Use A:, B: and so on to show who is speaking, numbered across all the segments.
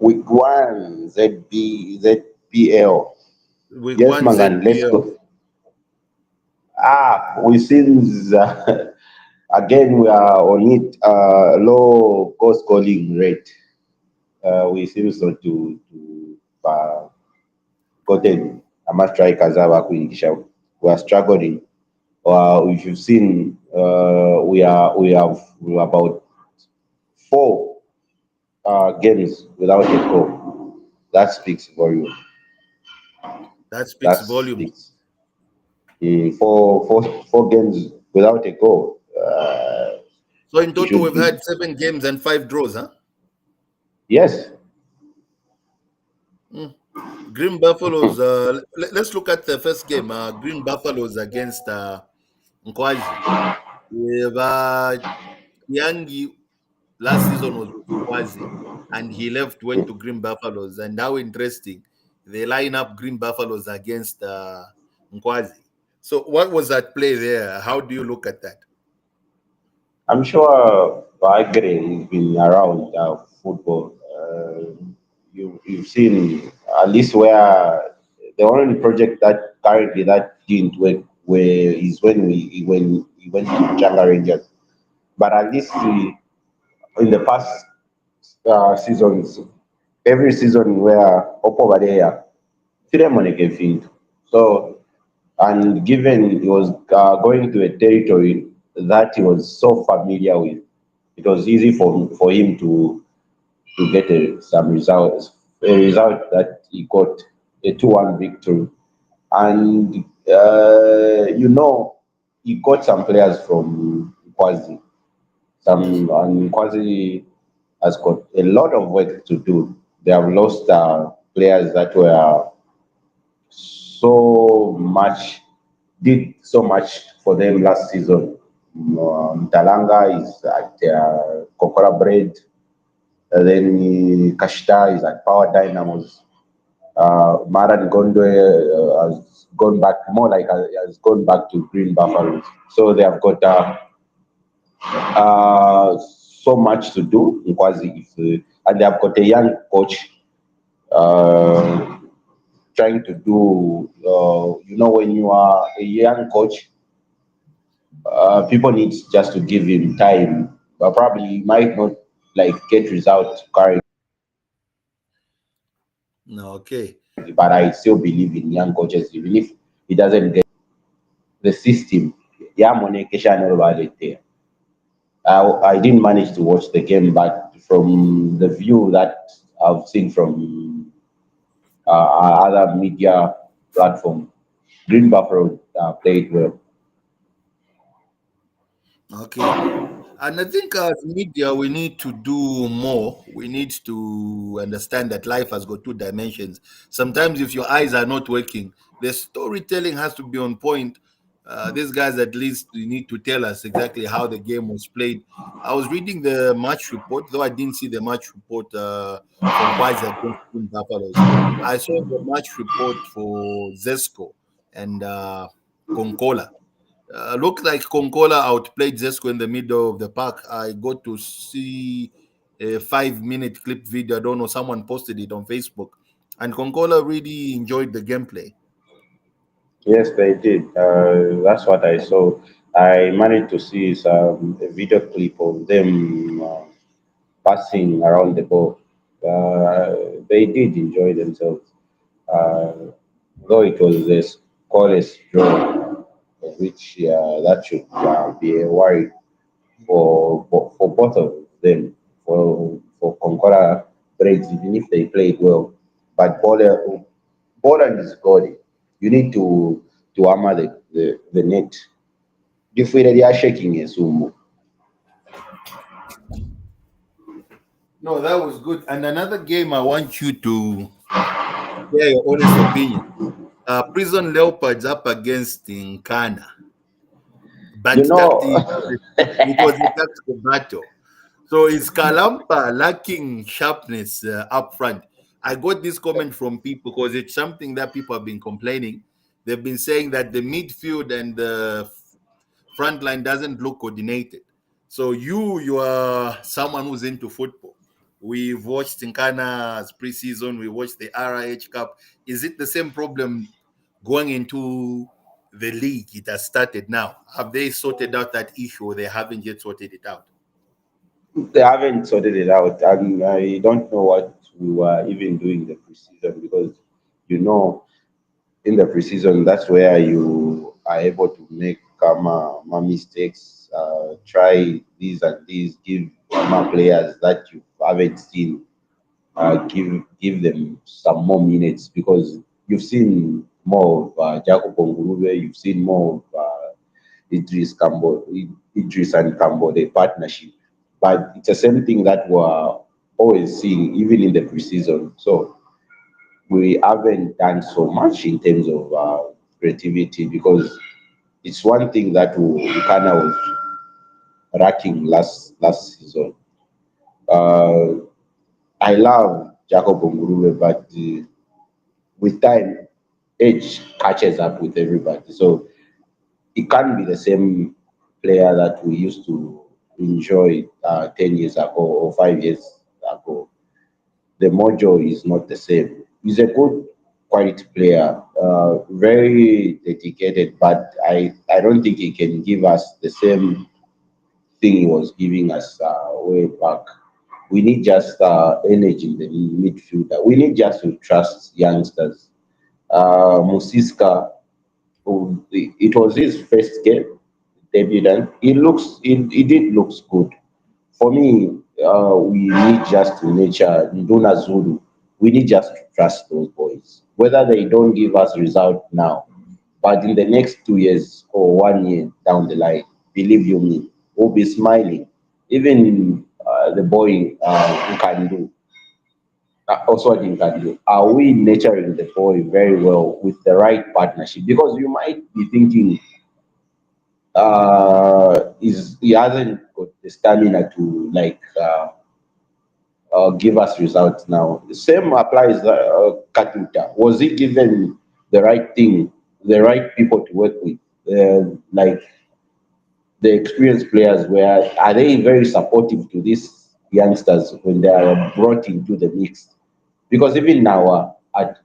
A: Week 1, ZBL.
B: Week
A: Yes,
B: one
A: Mangan, let's
B: ZPL.
A: go. We seems again we are on it low goal scoring rate. We seems not to gotten ama strikers abakuyigisha. We are struggling. If you've seen, we have about 4 games without a goal. That speaks volume.
B: That speaks
A: That
B: volumes.
A: speaks. Four games without a goal.
B: So in
A: We
B: total,
A: should
B: we've
A: be.
B: had 7 games and 5 draws, huh?
A: Yes.
B: Mm. Green Buffaloes. Let's look at the first game. Green Buffaloes against Nkwazi. With Yangi last season was with Nkwazi, and he left, went to Green Buffaloes. And how interesting they line up Green Buffaloes against Nkwazi. So what was that play there? How do you look at that?
A: I'm sure Bagre has been around football. You've seen at least where the only project that currently that didn't work where is when he went to Changa Rangers. But at least in the past seasons, every season where Oppo Badea, Filemon field. So and given he was going to a territory that he was so familiar with, it was easy for him to get some results. A result that he got a 2-1 victory, and he got some players from Kwazi.
B: Mm.
A: And Kwazi has got a lot of work to do. They have lost players that were so much did so much for them last season. Talanga is at Kokora Bread, then Kashta is at Power Dynamos. Maran Gondwe has gone back more like has gone back to Green Buffaloes. So they have got so much to do in Kwazi, and they have got a young coach uh, trying to do. When you are a young coach, people need just to give him time, but probably he might not like get results currently.
B: No, okay.
A: But I still believe in young coaches, even if he doesn't get the system. Yeah, Mone Kesha no there. I didn't manage to watch the game, but from the view that I've seen from other media platform, Green Buffalo played well.
B: Okay. And I think as media, we need to do more. We need to understand that life has got 2 dimensions. Sometimes, if your eyes are not working, the storytelling has to be on point. These guys, at least, you need to tell us exactly how the game was played. I was reading the match report, though I didn't see the match report from Quasi against Green Buffaloes. I saw the match report for Zesco and Concola. Looked like Concola outplayed Zesco in the middle of the park. I got to see a 5 minute clip video. I don't know, someone posted it on Facebook. And Concola really enjoyed the gameplay.
A: Yes, they did. That's what I saw. I managed to see some a video clip of them passing around the ball. They did enjoy themselves, uh, though it was a scoreless draw, which that should be a worry for both of them. For Concordia Braves, even if they played well, but Boland is good. You need to hammer the net. If they are shaking a sumo.
B: No, that was good. And another game I want you to share your honest opinion. Prison Leopards up against Nkana.
A: You
B: But
A: know,
B: it was a tactical battle. So is Kalampa lacking sharpness up front? I got this comment from people because it's something that people have been complaining. They've been saying that the midfield and the front line doesn't look coordinated. So you are someone who's into football. We've watched Nkana's preseason. We watched the RIH Cup. Is it the same problem going into the league? It has started now. Have they sorted out that issue, or they haven't yet sorted it out?
A: They haven't sorted it out, and I don't know what we were even doing the preseason because you know in the preseason, that's where you are able to make mistakes, try these and these, give players that you haven't seen, give them some more minutes because you've seen more of Jacob Ongurube, you've seen more of Idris and Kambo, the partnership. But it's the same thing that we're always seeing, even in the preseason. So we haven't done so much in terms of creativity because it's one thing that we kind of was racking last season. Uh, I love Jacob Ngurube, but with time, age catches up with everybody. So it can't be the same player that we used to enjoy 10 years ago or 5 years ago. The mojo is not the same. He's a good, quality player, very dedicated, but I don't think he can give us the same thing he was giving us way back. We need just energy in the midfielder. We need just to trust youngsters. Musiska, it was his first game debut, and he did looks good. For me, we need just to nurture Nduna Zulu. We need just to trust those boys. Whether they don't give us result now, but in the next 2 years or 1 year down the line, believe you me, we'll be smiling. Even the boy Nkandu, also Nkandu, are we nurturing the boy very well with the right partnership? Because you might be thinking is he hasn't got the stamina to give us results now. The same applies Katuta. Was he given the right thing, the right people to work with? Like the experienced players, where are they very supportive to these youngsters when they are brought into the mix? Because even now at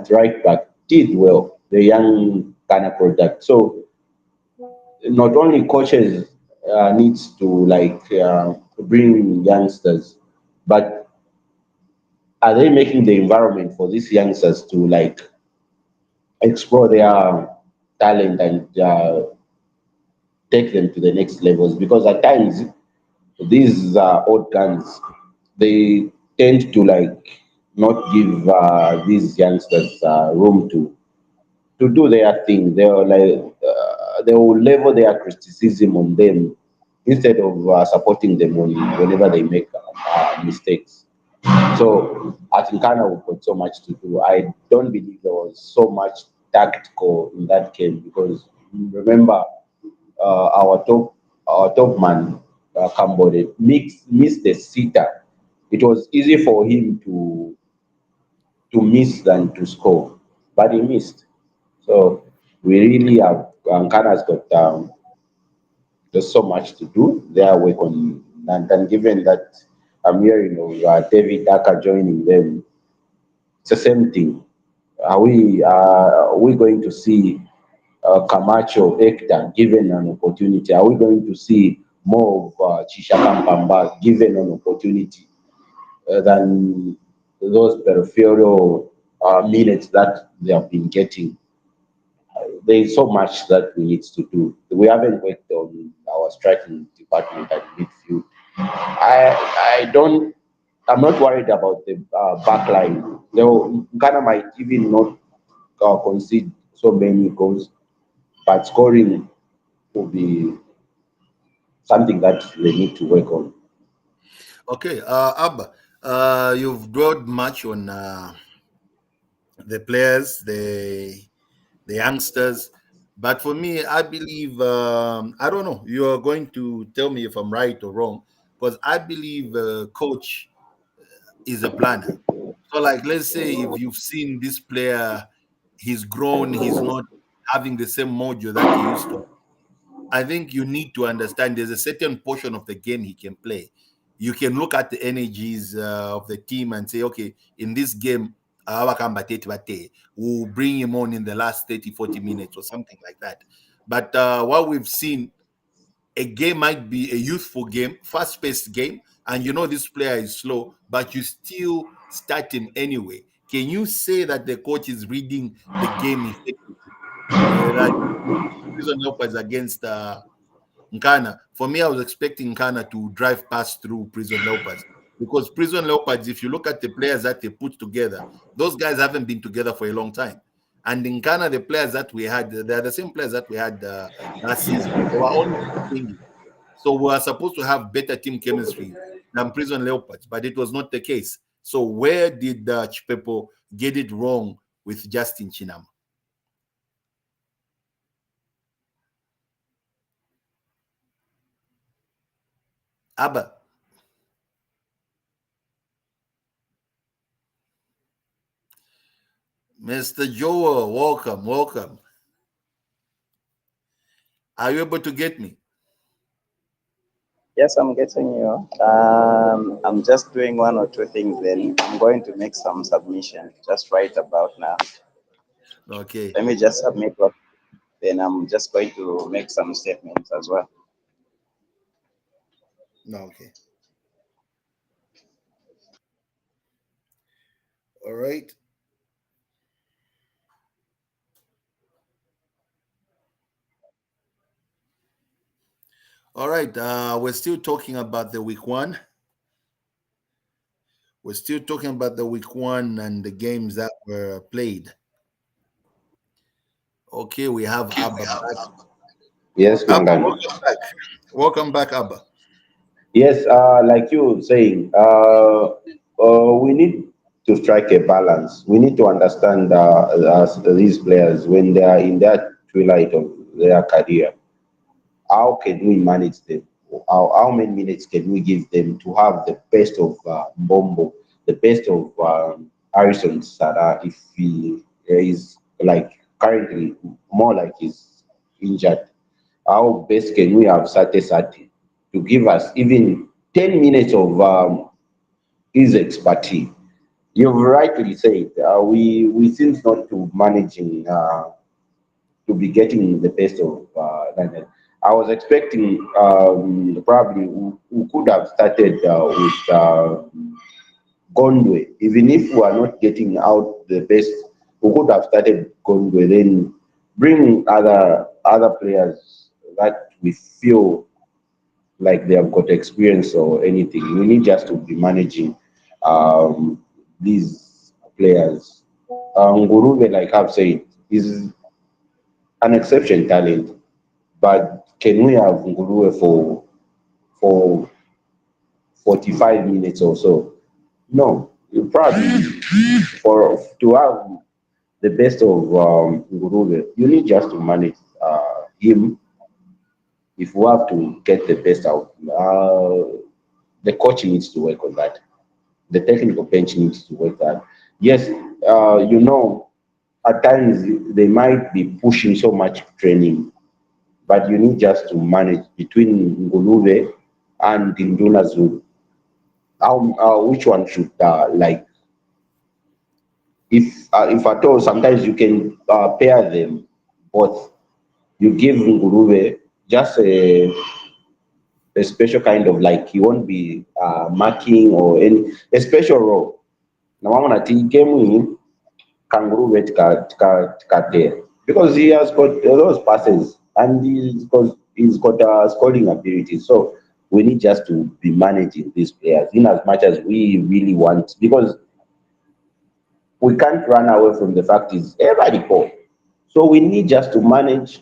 A: right back did well, the young kind of product. So not only coaches needs to bring youngsters, but are they making the environment for these youngsters to explore their talent and take them to the next levels? Because at times these old guns, they tend to not give these youngsters room to do their thing. They will level their criticism on them instead of supporting them whenever they make mistakes. So at Nkana, we've got so much to do. I don't believe there was so much tactical in that game because remember our top man Kambode missed the sitter. It was easy for him to miss than to score, but he missed. So we really have Nkana's got there's so much to do. Their work on and given that I'm hearing of David Daka joining them, it's the same thing. Are we going to see Camacho Hector given an opportunity? Are we going to see more of Chisha Kampamba given an opportunity than those peripheral minutes that they have been getting? There is so much that we need to do. We haven't worked on our striking department at midfield. I don't. I'm not worried about the back line. Though Ghana might even not concede so many goals, but scoring will be something that they need to work on.
B: Okay, Abba, you've dwelled much on the players, the youngsters. But for me, I believe I don't know. You are going to tell me if I'm right or wrong, because I believe coach is a planner. So, like, let's say if you've seen this player, he's grown, he's not having the same mojo that he used to. I think you need to understand there's a certain portion of the game he can play. you can look at the energies of the team and say, okay, in this game, we'll bring him on in the last 30, 40 minutes or something like that. But what we've seen, a game might be a youthful game, fast-paced game, and you know this player is slow, but you still start him anyway. Can you say that the coach is reading the game effectively? Like Prison Leopards against Nkana. For me, I was expecting Nkana to drive past through Prison Leopards because Prison Leopards, if you look at the players that they put together, those guys haven't been together for a long time. And in Ghana, the players that we had, they're the same players that we had last season. They were only changing. So we are supposed to have better team chemistry than Prison Leopards, but it was not the case. So where did Chipepo get it wrong with Justin Chinama? Abba. Mr. Joel, welcome, welcome. Are you able to get me?
C: Yes, I'm getting you. I'm just doing one or two things, then I'm going to make some submission just right about now.
B: Okay.
C: Let me just submit what, then I'm just going to make some statements as well.
B: Okay. All right. All right. We're still talking about the week one. We're still talking about the week one and the games that were played. Okay, we have Abba back.
A: Yes,
B: Abba,
A: Mangani.
B: welcome back. Welcome back, Abba.
A: Yes, like you were saying, we need to strike a balance. We need to understand these players when they are in that twilight of their career. How can we manage them? How many minutes can we give them to have the best of Mbombo, the best of Harrison Sada if he is like currently more like he's injured? How best can we have Sate to give us even 10 minutes of his expertise? You've rightly said we seem not to managing to be getting the best of London. I was expecting probably we could have started with Gondwe, even if we are not getting out the best. We could have started Gondwe, then bring other players that we feel like they have got experience or anything. We need just to be managing these players. Nguruve, like I've said, is an exception talent, but can we have Nguruve for 45 minutes or so? No, you probably for to have the best of Nguruve, you need just to manage him if we have to get the best out. The coach needs to work on that. The technical bench needs to work that. Yes, at times they might be pushing so much training, but you need just to manage between Nguluve and Induna Zulu. Which one should if at all, sometimes you can pair them both. You give Nguruve just a special kind of like he won't be marking or any a special role. Now I'm gonna take game Nguruve there because he has got those passes and he's got scoring ability. So we need just to be managing these players in as much as we really want because we can't run away from the fact is everybody poor. So we need just to manage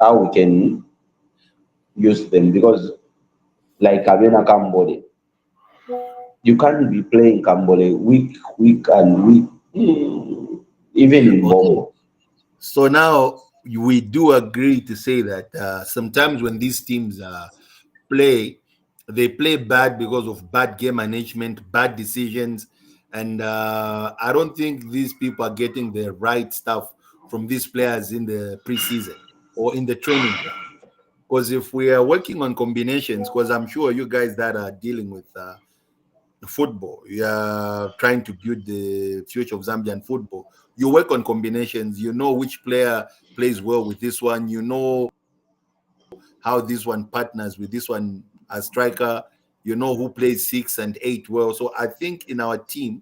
A: how we can use them because like Abena Kambode, you can't be playing Kambode week and week, even in
B: Okay.
A: Bongo.
B: So now we do agree to say that sometimes when these teams play, they play bad because of bad game management, bad decisions, and I don't think these people are getting the right stuff from these players in the preseason or in the training ground. Because if we are working on combinations, because I'm sure you guys that are dealing with football, you are trying to build the future of Zambian football. You work on combinations. You know which player plays well with this one. You know how this one partners with this one as striker. You know who plays 6 and 8 well. So I think in our team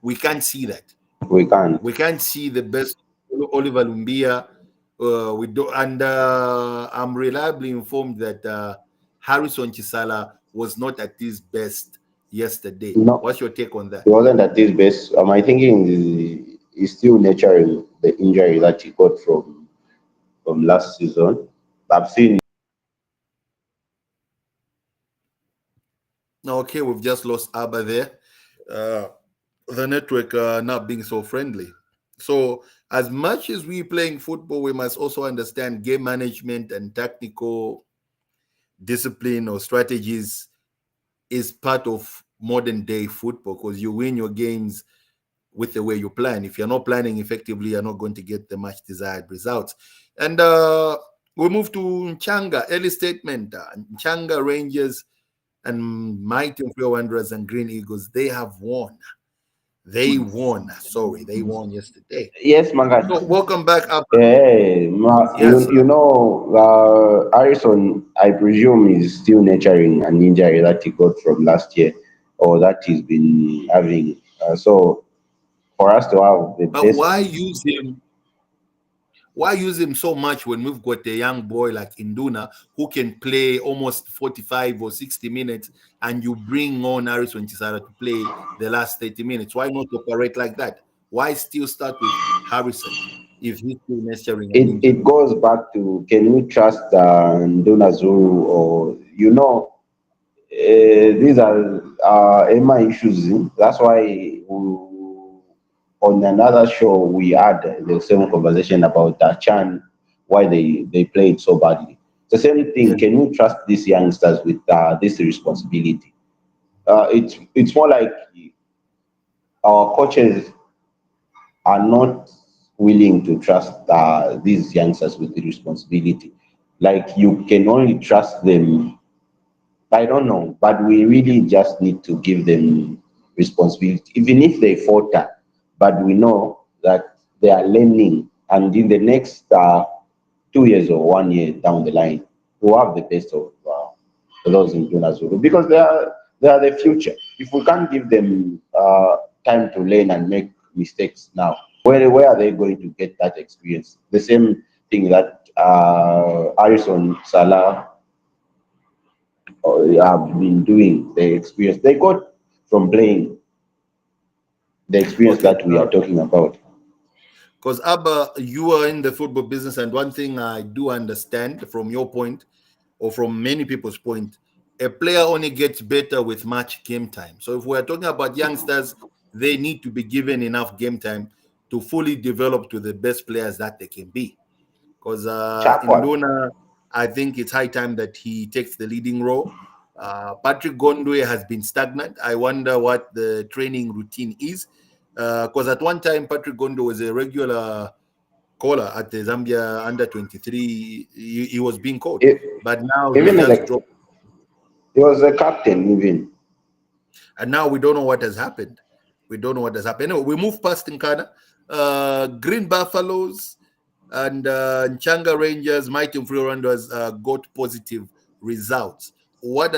B: we can't see that.
A: We can't.
B: We can't see the best Oliver Lumbia. We do, and I'm reliably informed that Harrison Chisala was not at his best yesterday.
A: No,
B: What's your take on that?
A: he wasn't at his best. My thinking is he's still nurturing the injury that he got from last season. I've seen.
B: Okay, we've just lost Abba there. Uh, the network not being so friendly. So, as much as we playing football, we must also understand game management and tactical discipline or strategies is part of modern day football because you win your games with the way you plan. If you're not planning effectively, you're not going to get the much desired results. And we move to Nchanga, early statement. Nchanga Rangers and Mighty Mfio Wanderers and Green Eagles, they have won. They won. Sorry, they won yesterday.
A: Yes, Manga.
B: So welcome back up.
A: Hey,
B: Yes,
A: you know, Harrison, I presume, is still nurturing an injury that he got from last year or that he's been having. So for us to have the
B: but
A: best,
B: why use him so much when we've got a young boy like Induna who can play almost 45 or 60 minutes and you bring on Harrison Chisara to play the last 30 minutes? Why not operate like that? Why still start with Harrison if he's still nurturing an
A: it
B: injury?
A: goes back to can we trust Nduna Zuru or these are Emma issues. That's why on another show we had the same conversation about Chan, why they played so badly. The same
B: Yeah.
A: thing. Can we trust these youngsters with this responsibility? It's more like our coaches are not willing to trust these youngsters with the responsibility. Like you can only trust them. I don't know, but we really just need to give them responsibility, even if they falter. But we know that they are learning, and in the next 2 years or 1 year down the line, we'll have the best of those in Juna Zulu because they are the future. If we can't give them time to learn and make mistakes now, where are they going to get that experience? The same thing that Harrison Salah have been doing, the experience they got from playing, the experience
B: Okay.
A: that we are talking about.
B: Because Abba, you are in the football business, and one thing I do understand from your point, or from many people's point, a player only gets better with much game time. So if we're talking about youngsters, they need to be given enough game time to fully develop to the best players that they can be. Because
A: Sharp
B: in
A: one.
B: Luna, I think it's high time that he takes the leading role. Patrick Gondwe has been stagnant. I wonder what the training routine is. Because at one time, Patrick Gondwe was a regular caller at the Zambia under 23. He was being called,
A: E-
B: but now he's
A: Even
B: just
A: like
B: dropped.
A: he was a captain, even.
B: And now we don't know what has happened. We don't know what has happened. Anyway, we move past Nkana. Green Buffaloes and Nchanga Rangers, Mighty Mfrio has got positive results. What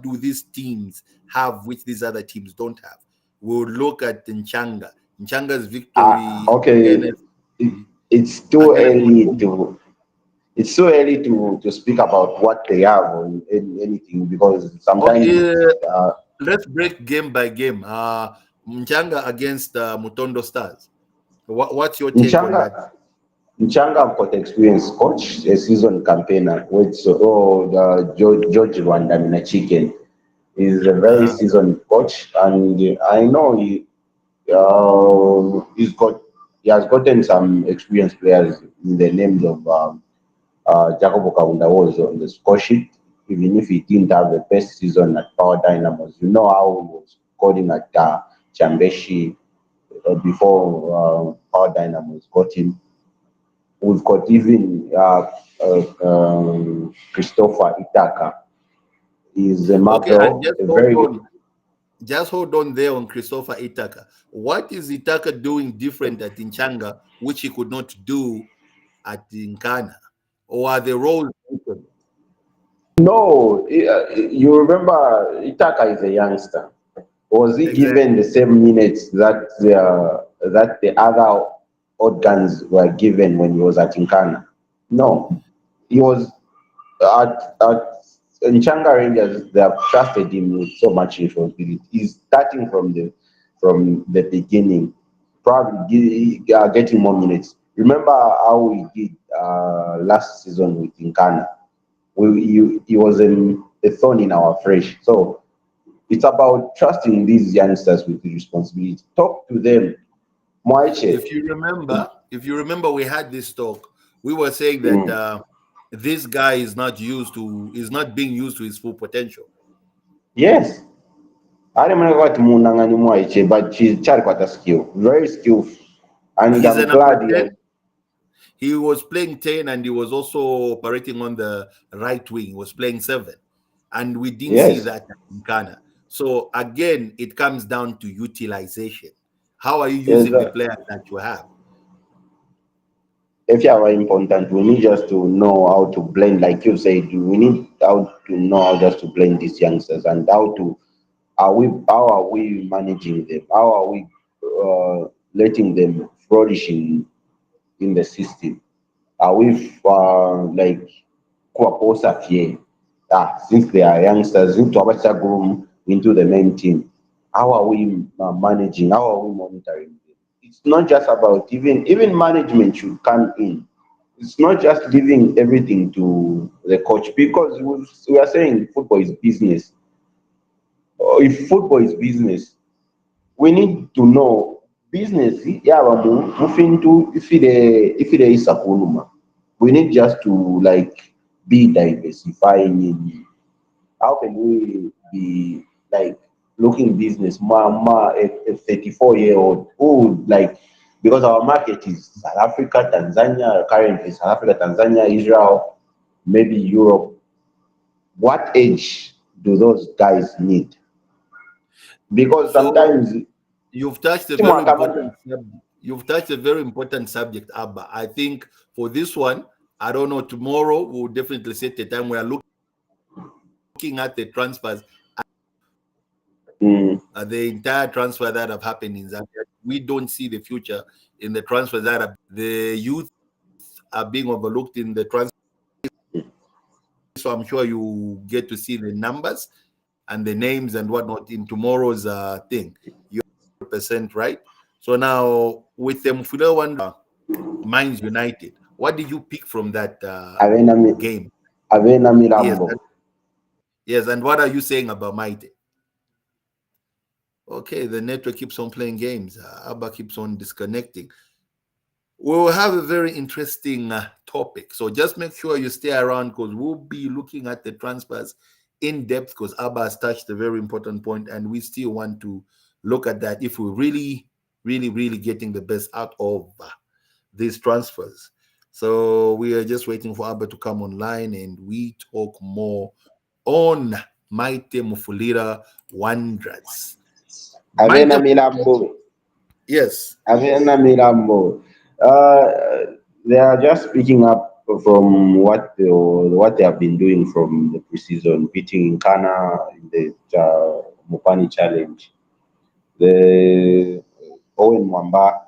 B: do these teams have which these other teams don't have? We'll look at Nchanga. Nchanga's victory
A: Okay,
B: against
A: it, it's too
B: against
A: early
B: Mutumba.
A: to to speak about what they have or anything because sometimes
B: Okay,
A: uh,
B: let's break game by game. Nchanga against Mutondo Stars. What's your take on
A: Nchanga
B: that?
A: Nchanga have got experience coach, a season campaigner, which George Rwanda Chicken is a very
B: Uh,
A: seasoned coach, and I know he has gotten some experienced players in the names of Jacobo Kaunda was on the score sheet, even if he didn't have the best season at Power Dynamos. You know how he was scoring at Chambeshi before Power Dynamos got him. we've got even Christopher Itaka. Is a
B: Okay, and
A: Macro, a very good.
B: just hold on there on Christopher Itaka. What is Itaka doing different at Inchanga, which he could not do at Nkana? Or are the roles different?
A: No, you remember Itaka is a youngster. Was he
B: Exactly.
A: given the same minutes that the other organs were given when he was at Nkana? No, he was at Nchanga Rangers. They have trusted him with so much responsibility. He's starting from the beginning, probably getting more minutes. Remember how we did last season with Nkana? He was a thorn in our flesh. So it's about trusting these youngsters with the responsibility. Talk to them. Moiche.
B: If you remember, we had this talk. We were saying that
A: Mm.
B: this guy is not being used to his full potential.
A: Yes. I remember what Munangani Moiche, but she's Charkwata skill. Very skillful. And
B: He's a
A: I'm
B: number
A: glad he
B: 10.
A: has.
B: He was playing 10 and he was also operating on the right wing. He was playing 7. And we didn't see
A: Yes.
B: that in Ghana. So again, it comes down to utilization. How are you
A: Yes.
B: using the players that you have?
A: If you are important, we need just to know how to blend, like you said, we need how to know how just to blend these youngsters and how are we managing them? How are we letting them flourish in the system? Are we like kuwaposa fie? Since they are youngsters, into Abacha groom into the main team. How are we managing? How are we monitoring them? It's not just about even management should come in. It's not just leaving everything to the coach because we are saying football is business. If football is business, we need to know business yaba mufintu ifide isakuluma. We need just to like be diversifying in how can we be like looking business a 34-year-old who like because our market is South Africa, Tanzania, currently South Africa, Tanzania, Israel, maybe Europe. What age do those guys need? Because
B: So
A: sometimes
B: you've touched a
A: timu
B: very
A: akamanda.
B: important subject. You've touched a very important subject, Abba. I think for this one, I don't know, tomorrow we'll definitely set the time we are looking at the transfers,
A: Mm.
B: the entire transfer that have happened in Zambia. We don't see the future in the transfers that the youth are being overlooked in the transfer. So I'm sure you get to see the numbers and the names and whatnot in tomorrow's thing. You're 100% right. So now with the Mufula one, Minds United, what did you pick from that
A: Avena,
B: game?
A: Avena
B: Yes,
A: Milambo.
B: yes. And what are you saying about Maite? Okay, the network keeps on playing games. Abba keeps on disconnecting. We'll have a very interesting topic. So just make sure you stay around because we'll be looking at the transfers in depth because Abba has touched a very important point and we still want to look at that if we're really, really, really getting the best out of these transfers. So we are just waiting for Abba to come online and we talk more on Maite Mufulira Wanderers.
A: Avena
B: Maite,
A: Milambo.
B: yes.
A: Avena Milambo. They are just picking up from what they have been doing from the preseason, beating Nkana in the Mupani Challenge. The Owen Mwamba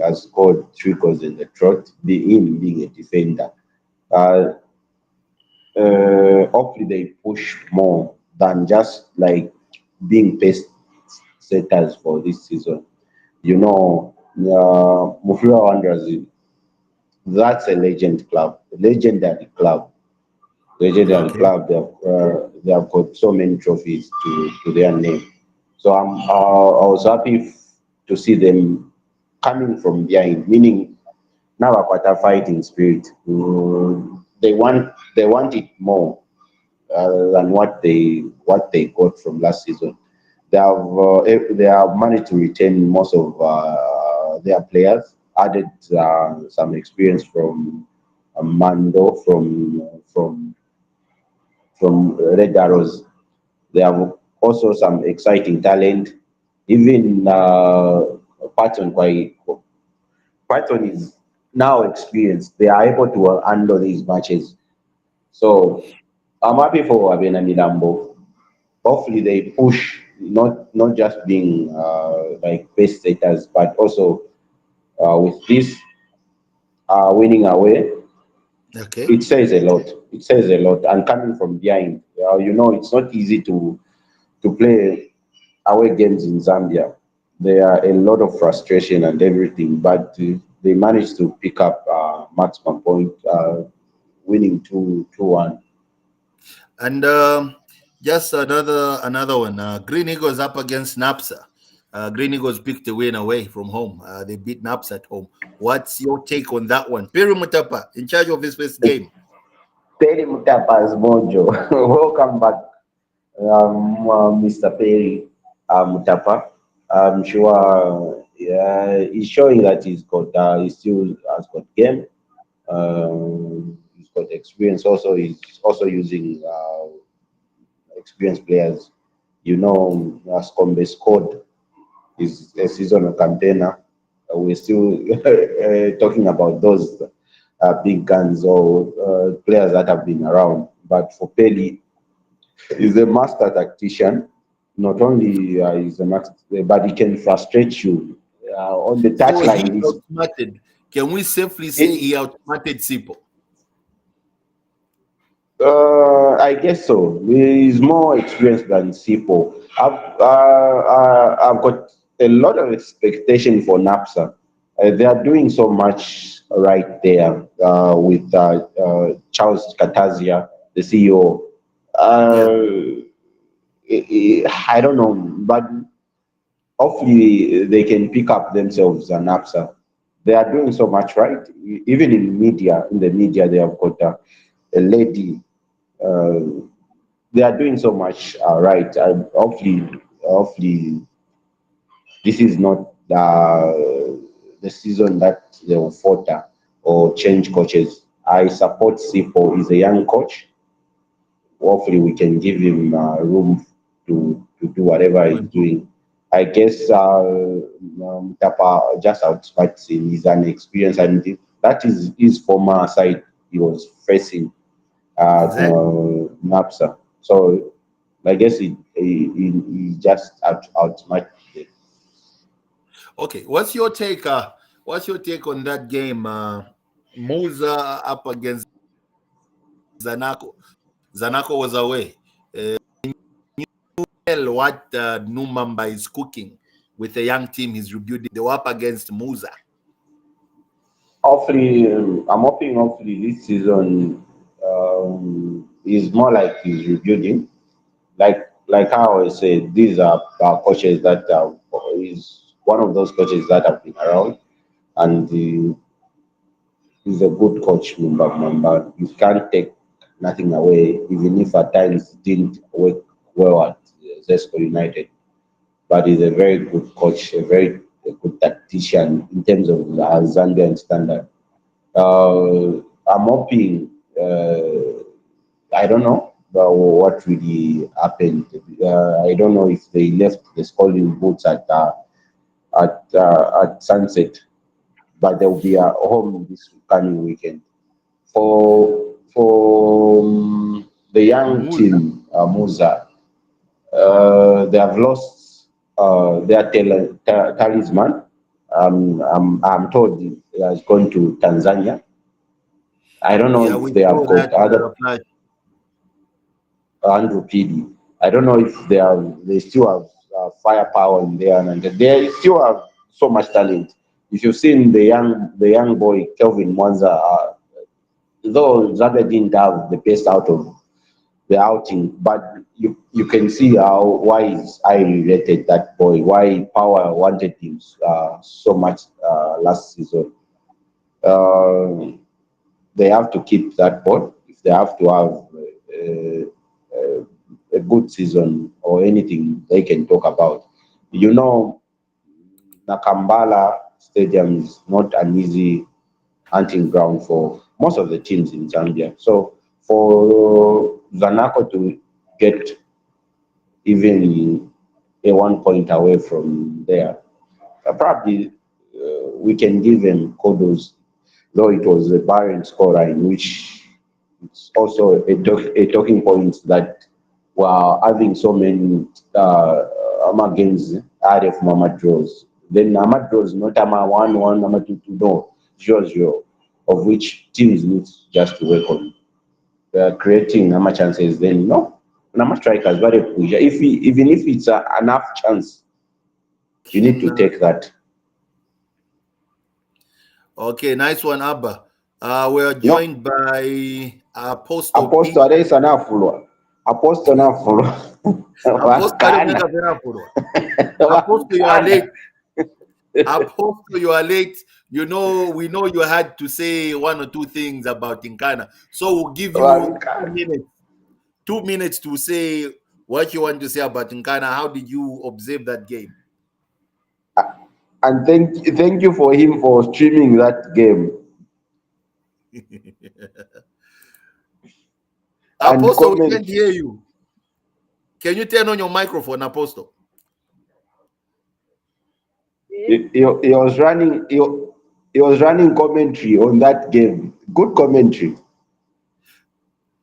A: has scored 3 goals in the trot, him being a defender. Uh, Hopefully they push more than just like being pace setters for this season. You know, Mufira Wanderers, that's a legend club, a legendary club, legendary
B: Okay.
A: club. They have got so many trophies to their name. So I was happy to see them coming from behind, meaning now a quarter fighting spirit. They want it more than what they got from last season. They have managed to retain most of their players. added some experience from Mando from Red Arrows. They have also some exciting talent. Even Patton, Patton is now experienced. They are able to handle these matches. So I'm happy for Abena Milambo. Hopefully they push not just being like base setters, but also with this winning away,
B: Okay.
A: it says a lot. It says a lot. And coming from behind, it's not easy to play away games in Zambia. There are a lot of frustration and everything, but they managed to pick up maximum point, winning 2-1.
B: And just another one. Green Eagles up against Napsa. Green Eagles picked a win away from home. They beat Napsa at home. What's your take on that one? Perry Mutapa in charge of his first game.
A: Perry Mutapa's Mojo. Welcome back, Mr. Perry Mutapa. I'm sure he's showing that he still has got game. He's got experience. Also, he's also using experienced players. Scombe scored is a seasonal campaigner. We're still talking about those big guns or players that have been around. But for Peli, he's a master tactician. Not only is a master, but he can frustrate you on the
B: So he
A: touchline.
B: outsmarted. Can we safely say he outsmarted Sipo?
A: I guess so. He's more experienced than Sipo. I've got a lot of expectation for Napsa. They are doing so much right there with Charles Katazia, the CEO.
B: Yeah.
A: I don't know, but hopefully they can pick up themselves and Napsa. They are doing so much right. Even in the media, they have got a lady. Uh, they are doing so much right. Hopefully, this is not the season that they will falter or change coaches. I support Sipo. He's a young coach. Hopefully, we can give him room to do whatever
B: To
A: he's
B: improve.
A: doing. I guess Tapa just outsmarts him. He's an experience, and that is his former side he was facing
B: Exactly.
A: Napsa. So I guess he just outsmarted it.
B: Okay. What's your take on that game? Musa up against Zanaco. Zanaco was away. Tell what Numamba is cooking with a young team he's rebuilding. They were up against Musa.
A: Hopefully, I'm hoping hopefully this season is more like he's rebuilding. Like how I said, these are coaches that is one of those coaches that have been around, and he's a good coach, Mumba. You can't take nothing away, even if at times it didn't work well at Zesco United. But he's a very good coach, a good tactician in terms of Zambian standard. I'm hoping. I don't know what really happened. I don't know if they left the scolding boots at sunset, but there will be a home this coming weekend for the young
B: Musa.
A: team Musa. They have lost their talisman. I'm told he has gone to Tanzania. I don't know
B: Yeah,
A: if
B: we
A: they have
B: saw
A: got
B: that
A: other
B: flash.
A: Andrew PD. I don't know if they still have firepower in there, and they still have so much talent. If you've seen the young boy Kelvin Mwanza, though Zaga didn't have the best out of the outing, but you can see how why is I related that boy, why Power wanted him so much last season. Uh, they have to keep that boy if they have to have a good season or anything they can talk about. You know, Nakambala stadium is not an easy hunting ground for most of the teams in Zambia. So for Zanaco to get even a 1 point away from there, probably we can give them kudos, though it was a barren scoreline, which it's also a talking point that we're having so many AMA games out of Mama draws. Then AMA draws, not AMA 1-1, AMA 2-2, no, 0-0, of which teams need just to work on creating AMA chances. Then, no, AMA strikers, very push. Even if it's enough chance, you need to take that.
B: Okay, nice one, Abba. We're
A: No,
B: joined by Apostle P.
A: Apostle Adeisa Nafulo. Apostle Nafulo.
B: Apostle, I don't make
A: Wakana.
B: a very Apostle. Apostle, you are late. Apostle, you are late. You know, we know you had to say one or two things about Tinkana. So we'll give you
A: Wakana.
B: 2 minutes to say what you want to say about Tinkana. How did you observe that game?
A: And thank you for him for streaming that game and
B: Apostle, we
A: comment.
B: can't hear you. Can you turn on your microphone, Apostle?
A: He was running. He was running commentary on that game. Good commentary.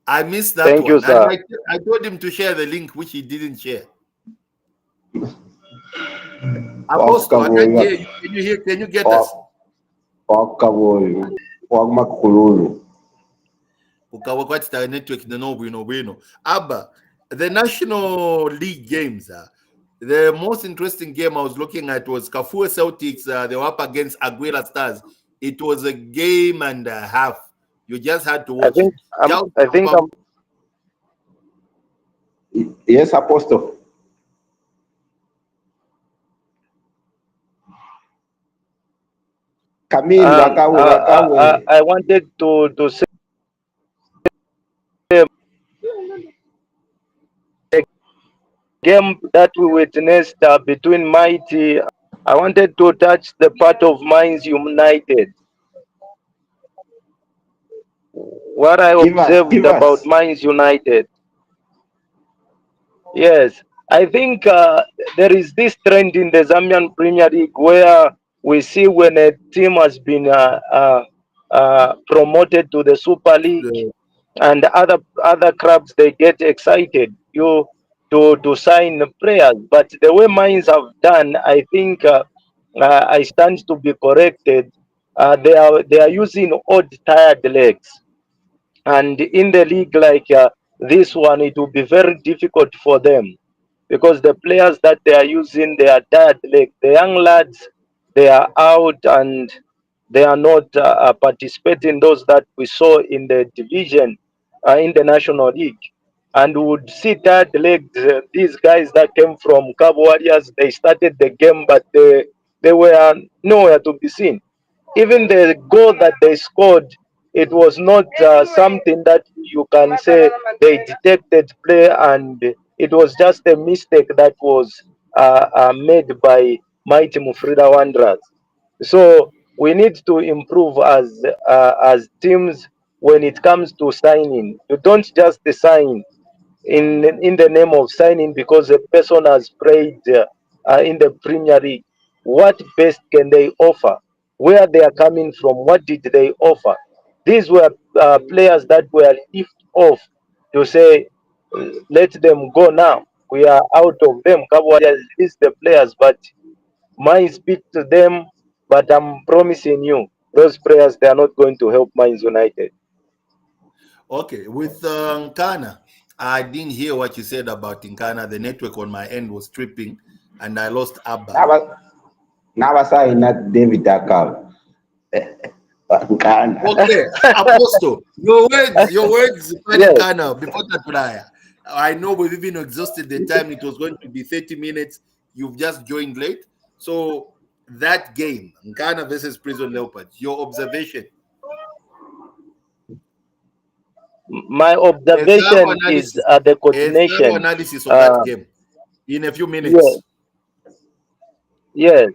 B: I missed that
D: Thank you,
B: one.
D: sir.
B: And I told him to share the link, which he didn't share. Apostle, I can't hear you. Can you hear? Can you get us?
A: Wakaboy. Wakakululu.
B: Ukawakwatita network no bueno. Abba, the National League games, the most interesting game I was looking at was Kafue Celtics. They were up against Aguila Stars. It was a game and a half. You just had to watch it.
D: I think I'm
A: Yes, Apostle. Camille Wakawe.
D: I wanted to say the game that we witnessed between Mighty. I wanted to touch the part of Minds United. What I observed
A: Give
D: about
A: us.
D: Minds United. Yes, I think there is this trend in the Zambian Premier League where we see when a team has been promoted to the Super League, and other clubs they get excited to sign players. But the way Mines have done, I think I stand to be corrected. They are using odd tired legs, and in the league like this one, it will be very difficult for them because the players that they are using, they are tired legs. The young lads, they are out and they are not participating. Those that we saw in the division, in the National League, and we would see tired legs. These guys that came from Cabo Warriors, they started the game, but they were nowhere to be seen. Even the goal that they scored, it was not something that you can say they detected play, and it was just a mistake that was made by Mighty Mufrida Wanderers. So we need to improve as teams when it comes to signing. You don't just sign in the name of signing because a person has played in the Premier League. What best can they offer? Where they are coming from? What did they offer? These were players that were lifted off to say, let them go now. We are out of them. Cabo has released the players, but mine speak to them. But I'm promising you, those players they are not going to help Mines United.
B: Okay, with Nkana, I didn't hear what you said about Nkana. The network on my end was tripping, and I lost Abba.
A: Now I not David Dakal.
B: Okay, Apostle, your words,
D: Yes.
B: Nkana, before that, I know we've even exhausted the time. It was going to be 30 minutes. You've just joined late. So that game, Nkana versus Prison Leopards, your observation.
D: My observation is the coordination.
B: A thorough analysis of that game in a few minutes.
D: Yes.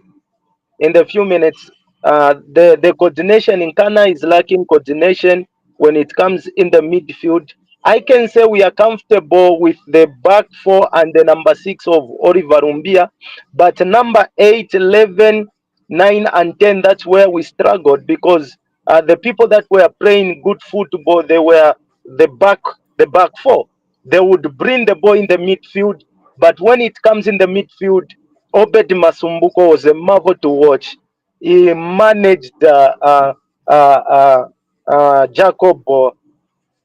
D: In the few minutes, the coordination in Ghana is lacking coordination when it comes in the midfield. I can say we are comfortable with the back four and the number 6 of Oliver Umbia, but number 8, 11, 9, and 10, that's where we struggled because the people that were playing good football, they were the back, the back four. They would bring the ball in the midfield, but when it comes in the midfield, Obed Masumbuko was a marvel to watch. He managed Jacob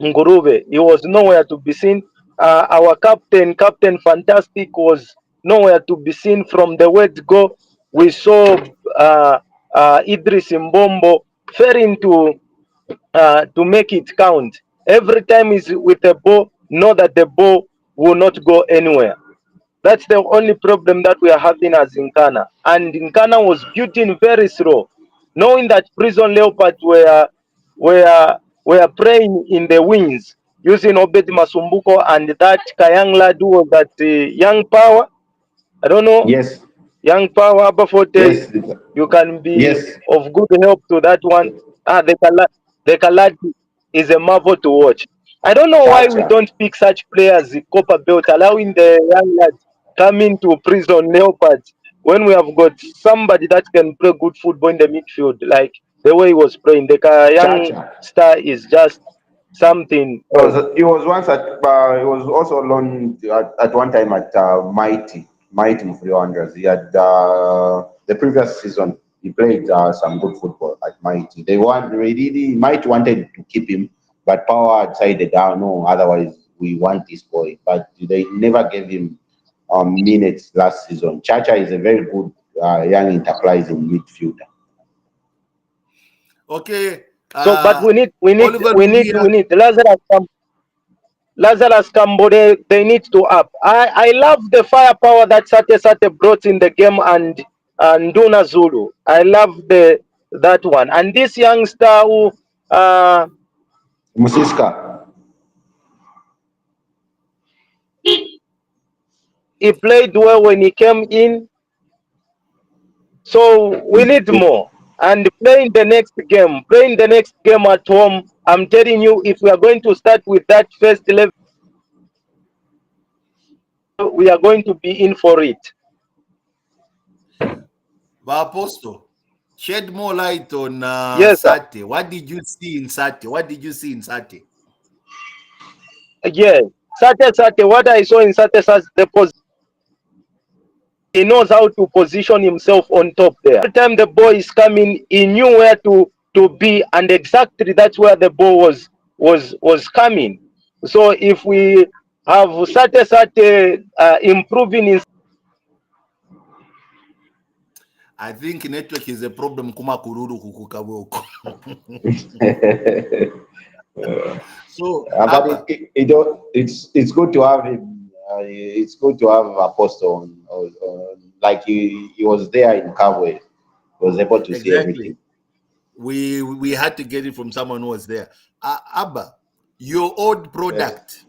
D: Nguruve. He was nowhere to be seen. Our captain, Captain Fantastic, was nowhere to be seen from the word go. We saw Idris Mbombo failing to make it count. Every time he's with the ball, know that the ball will not go anywhere. That's the only problem that we are having as Nkana. And Nkana was building very slow, knowing that Prison Leopards were playing in the wings, using Obed Masumbuko and that Kayang lad who was that Young Power. I don't know,
A: Yes,
D: Young Power, Abafote,
A: yes,
D: you can be
A: yes.
D: of good help to that one. The Kalad is a marvel to watch. I don't know why we
A: Chacha.
D: don't pick such players, Copper Belt, allowing the young lads coming to Prison Leopards when we have got somebody that can play good football in the midfield, like the way he was playing. The young
A: Chacha.
D: star is just something else.
A: He was once at. He was also loaned at one time at Mighty Mufrio Wanderers. He had the previous season. He played some good football at Mighty. Mighty wanted to keep him, but Power decided, no, otherwise we want this boy. But they never gave him minutes last season. Chacha is a very good young enterprising midfielder.
B: Okay.
D: So, but
B: Oliver Mulia.
D: we need Lazarus Kambode, they need to up. I love the firepower that Sate brought in the game and Nduna Zulu. I love that one. And this youngster who
A: Musiska.
D: he played well when he came in. So we need more. And playing the next game at home, I'm telling you, if we are going to start with that first level, we are going to be in for it.
B: Apostle, shed more light on
D: Yes, sir.
B: Sate. What did you see in Sate? What did you see in Sate?
D: Yeah, Sate, what I saw in Sate, he knows how to position himself on top there. Every time the ball is coming, he knew where to be, and exactly that's where the ball was coming. So if we have Sate improving in,
B: I think network is a problem. Kuma kururu kukukaboko. So,
A: But it's good to have him. It's good to have Apostle like he was there in Kabwe. He was able to see everything.
B: We had to get it from someone who was there. Abba, your old product,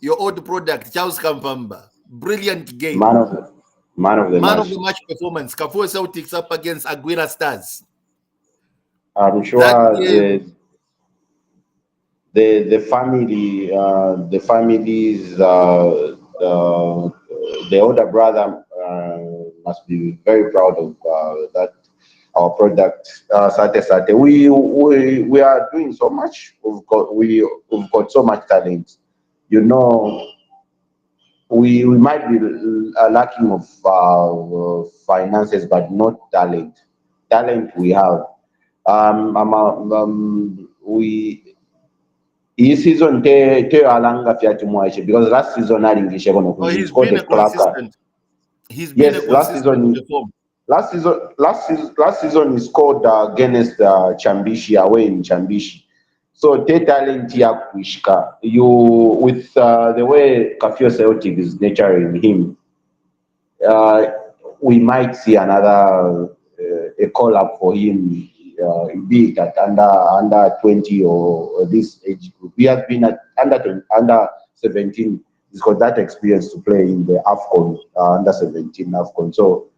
B: Charles Kampamba, brilliant game.
A: Man of the
B: match performance. Kafue Celtics up against Aguila Stars.
A: I'm sure the older brother must be very proud of that. Our product, Sate. We are doing so much. We've got so much talent. You know, we might be lacking of finances, but not talent. Talent we have. This season te alanga fiatu mwaishe because last season alingishe kono
B: he scored a consistent. He's been a consistent performer.
A: Last season he scored against Chambishi away in Chambishi. So te talent ya kuishika. You with the way Kafio Celtic is nurturing him, we might see another a call up for him. Be it at under 20 or this age group. He has been at under 17. He's got that experience to play in the AFCON under 17 AFCON. So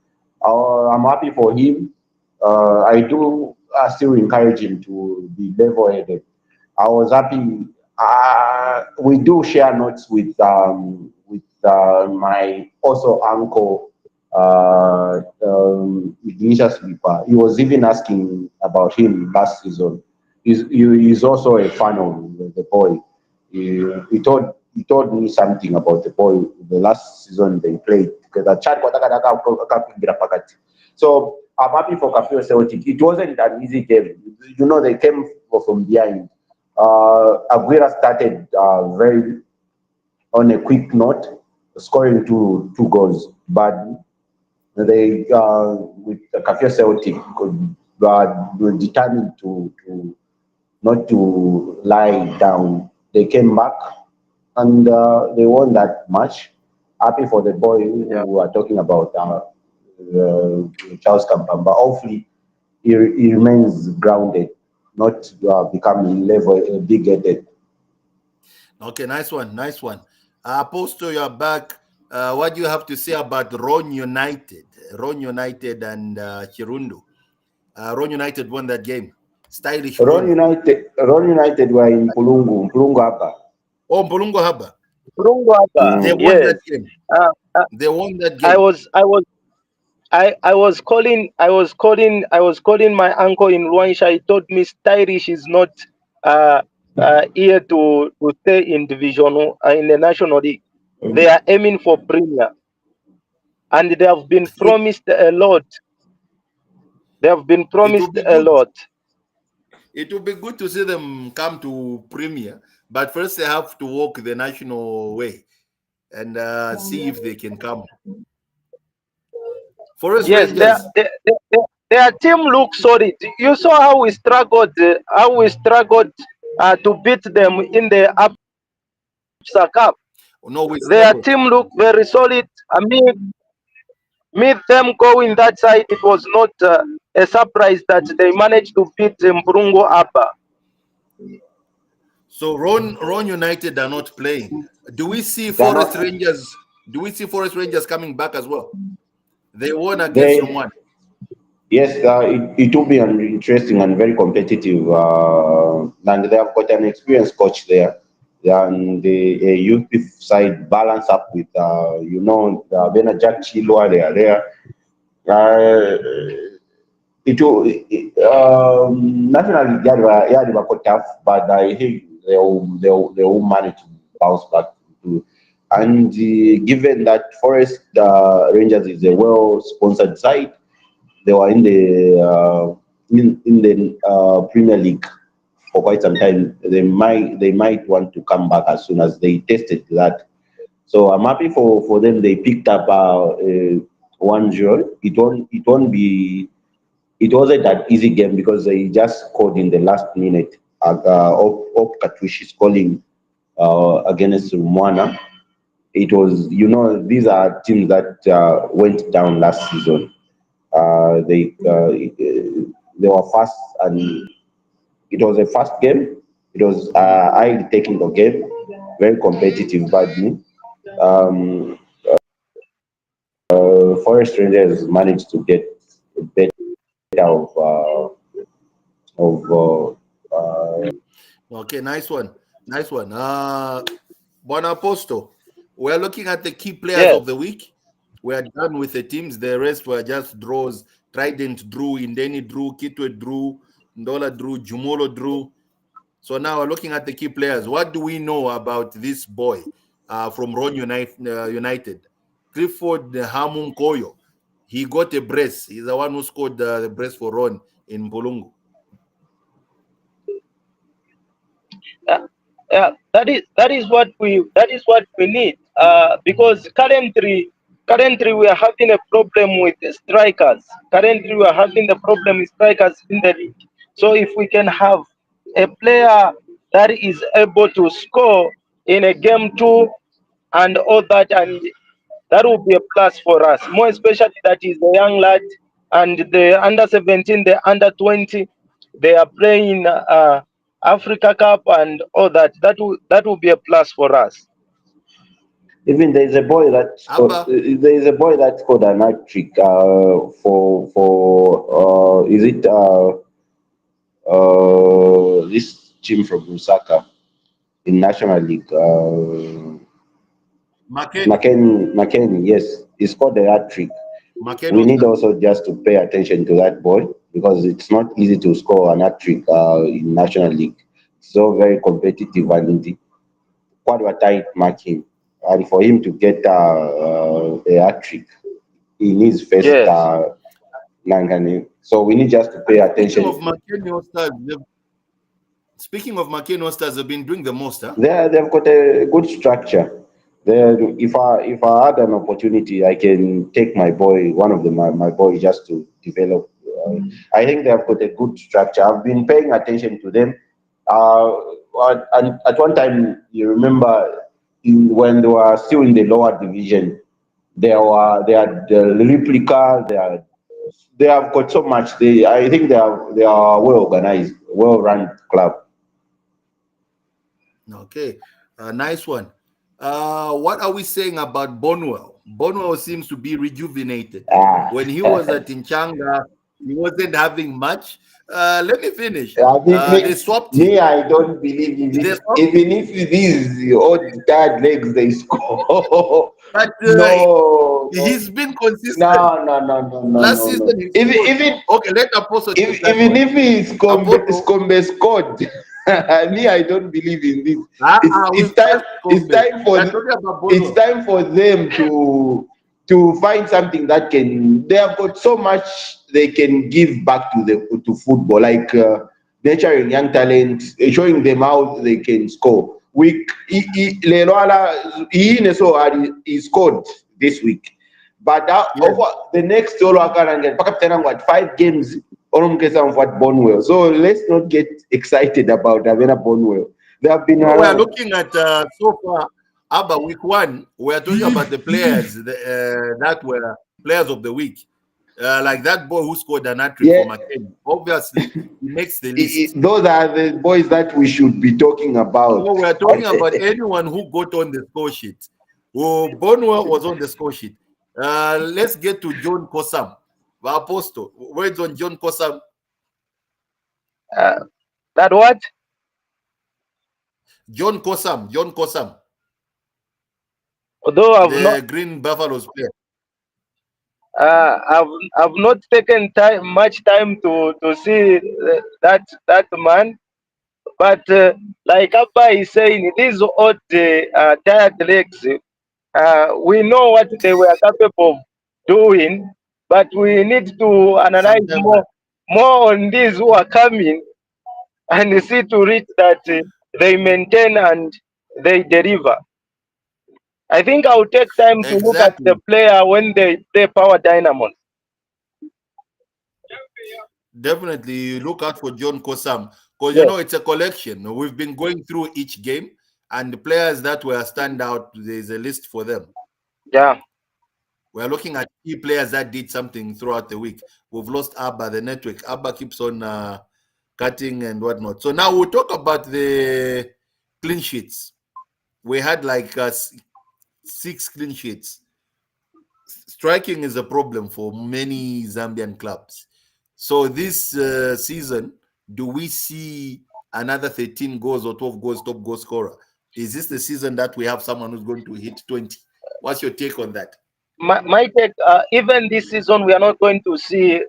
A: I'm happy for him. I do still encourage him to be level-headed. I was happy. We do share notes with my also uncle Ignatius Lipa. He was even asking about him last season. He's also a fan of the boy. He told me something about the boy the last season they played. So I'm happy for Kafio Celtic. It wasn't an easy game. You know, they came from behind. Aguirre started very on a quick note, scoring two goals, but they with the Kafia Celtic were determined to not to lie down. They came back and they won that match. Happy for the boy
D: Yeah.
A: who are talking about Charles Kampamba. Hopefully, he remains grounded, not becoming level big-headed.
B: Okay, nice one, nice one. Apostle, you're back. What do you have to say about Ron United? Ron United and Chirundu. Ron United won that game. Stylish Ron.
A: Ron United were in Pulungu Hapa.
B: Oh, Mbulungo Haba. They
A: Mm.
B: won
D: Yes.
B: that game. They won that
D: I
B: game.
D: was calling my uncle in Rwansha. He told me Stylish is not here to stay in division in the National League. They are aiming for Premier, and they have been promised a lot. They have been
B: It will
D: promised
B: be
D: a
B: good.
D: lot.
B: It will be good to see them come to Premier, but first they have to walk the national way and see if they can come. Forest
D: Yes,
B: Rangers.
D: their team looks solid. You saw how we struggled, to beat them in the Absa Cup.
B: No, we
D: Their
B: struggled.
D: team looked very solid. I mean, them going that side, it was not a surprise that they managed to beat Mbrungo Abba.
B: So Ron United are not playing. Do we see
A: They're
B: Forest
A: not.
B: Rangers? Do we see Forest Rangers coming back as well? They won against
A: They
B: Rwanda.
A: Yes, it will be interesting and very competitive. And they have got an experienced coach there. And the youth side balance up with, Bena Jack Chilwa, they are there. It will, nationally, yeah, they were quite tough, but I think they will manage to bounce back. And given that Forest Rangers is a well sponsored side, they were in the Premier League for quite some time. They might want to come back as soon as they tested that. So I'm happy for them. They picked up 1-0. It wasn't an easy game because they just scored in the last minute. Op Katushi scoring against Mwana. It was, these are teams that went down last season. They were fast, and it was a fast game. It was a highly technical game, very competitive. But um, Forest Rangers managed to get a better of
B: Okay, nice one. Nice one. Bonaposto. We're looking at the key players
D: Yes.
B: of the week. We're done with the teams. The rest were just draws. Trident drew, Indeni drew, Kitwe drew, Ndola drew, Jumolo drew. So now we're looking at the key players. What do we know about this boy from Ron United? Clifford Hamun Koyo. He got a brace. He's the one who scored the brace for Ron in Bolungu.
D: That is what we need. Because currently we are having a problem with strikers. Currently we are having the problem with strikers in the league. So if we can have a player that is able to score in a game two and all that, and that will be a plus for us. More especially that is the young lad and the under 17, the under 20, they are playing Africa Cup and all that. That will be a plus for us.
A: Even there's a boy that scored.
B: Abba,
A: There's a boy that scored an hat trick. For is it this team from Lusaka in National League?
B: McKenny.
A: McKenny, yes, he scored a hat trick. We
B: McKenny.
A: need also just to pay attention to that boy because it's not easy to score an hat trick in National League. So very competitive and quite a tight marking. And for him to get a hat trick in his first
D: Yes.
A: Langani. So we need just to pay
B: Speaking of
A: attention.
B: McKenny Stars, speaking of McKenny Stars, have been doing the most, huh?
A: They've got a good structure. If I had an opportunity, I can take my boy, one of them, my boy, just to develop. I think they've got a good structure. I've been paying attention to them. Uh, and at one time, you remember, when they were still in the lower division, they had the replica. They have got so much. I think they are well organized, well run club.
B: Okay, nice one. What are we saying about Bonwell? Bonwell seems to be rejuvenated.
A: Ah.
B: When he was at Inchanga, he wasn't having much. Let me finish.
A: I mean,
B: They swapped him.
A: me, I don't believe
B: They
A: even
B: swapped,
A: even if these old dad legs they score.
B: but
A: No, no,
B: he's been consistent.
A: no, no, no, no, no,
B: Last
A: no, no.
B: season he
A: Even
B: scored.
A: even
B: Okay, let Apostle take that
A: even
B: one.
A: if he's
B: Apostle,
A: scored, me, I don't believe in this.
B: we've
A: It's time.
B: passed
A: It's
B: Gomez.
A: time for
B: We are talking about
A: it's
B: Bonwell.
A: time for them to find something that can. They have got so much they can give back to football, like nurturing young talent, showing them how they can score. Leroala, he scored this week, but
B: Yes,
A: over the next all Akarangan, what 5 games on what Bonwell. So let's not get excited about Avena Bonwell. They have been
B: no, we are
A: around.
B: looking at so far. Abba, week one, we are talking about the players that were players of the week. Like that boy who scored an hat trick
A: Yeah,
B: for McKenny. Obviously, he makes the list.
A: those are the boys that we should be talking about.
B: No, we are talking about anyone who got on the score sheet. Oh, Bonwell was on the score sheet. Let's get to John Kosam. Apostle, words on John Kosam.
D: Uh, that what?
B: John Kosam. John Kosam,
D: Although
B: the Green Buffaloes player.
D: I've not taken much time to see that man, but like Abba is saying, these old tired legs, we know what they were capable of doing, but we need to analyze
B: Sometimes
D: more on these who are coming and see to it that they maintain and they deliver. I think I'll take time to look at the
B: exactly.
D: player when they play Power Dynamos.
B: Definitely you look out for John Kosam because
D: Yes,
B: it's a collection. We've been going through each game and the players that were stand out, there's a list for them.
D: yeah.
B: We're looking at key players that did something throughout the week. We've lost Abba, the network. Abba keeps on cutting and whatnot. So now we'll talk about the clean sheets. We had like 6 clean sheets. Striking is a problem for many Zambian clubs. So this season, do we see another 13 goals or 12 goals top goal scorer? Is this the season that we have someone who's going to hit 20? What's your take on that?
D: My take, even this season, we are not going to see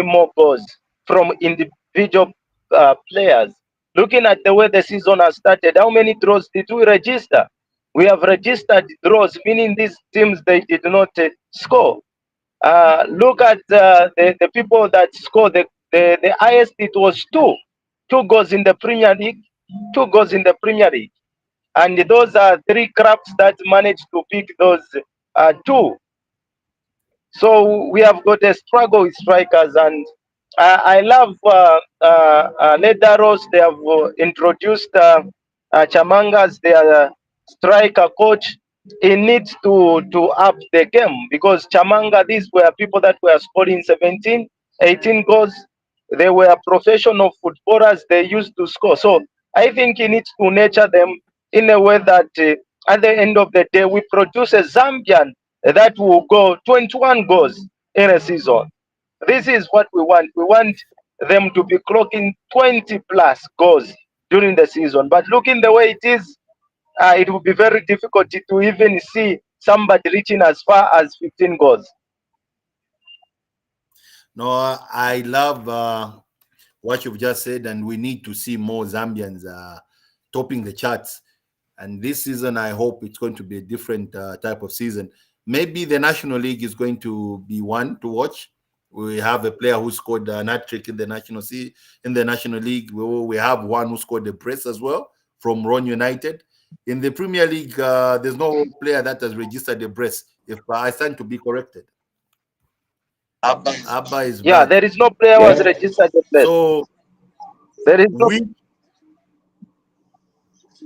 D: more goals from individual players. Looking at the way the season has started, how many draws did we register? We have registered draws, meaning these teams they did not score. Look at the people that scored the highest. It was two goals in the Premier League, 2 goals in the Premier League, and those are 3 clubs that managed to pick those two. So we have got a struggle with strikers, and I love Ledaros. They have introduced Chamanga as their striker coach. He needs to up the game because Chamanga, these were people that were scoring 17, 18 goals. They were professional footballers. They used to score. So I think he needs to nurture them in a way that at the end of the day, we produce a Zambian that will go 21 goals in a season. This is what we want. We want them to be clocking 20 plus goals during the season. But looking the way it is, it will be very difficult to even see somebody reaching as far as 15 goals.
B: No, I love what you've just said, and we need to see more Zambians topping the charts. And this season, I hope it's going to be a different type of season. Maybe the National League is going to be one to watch. We have a player who scored an hat trick in the National League. We have one who scored a brace as well from Ron United. In the Premier League, there's no player that has registered a brace. If I stand to be corrected, Abba is
D: Yeah,
B: back.
D: there is no player who has registered the place.
B: So
D: There is no.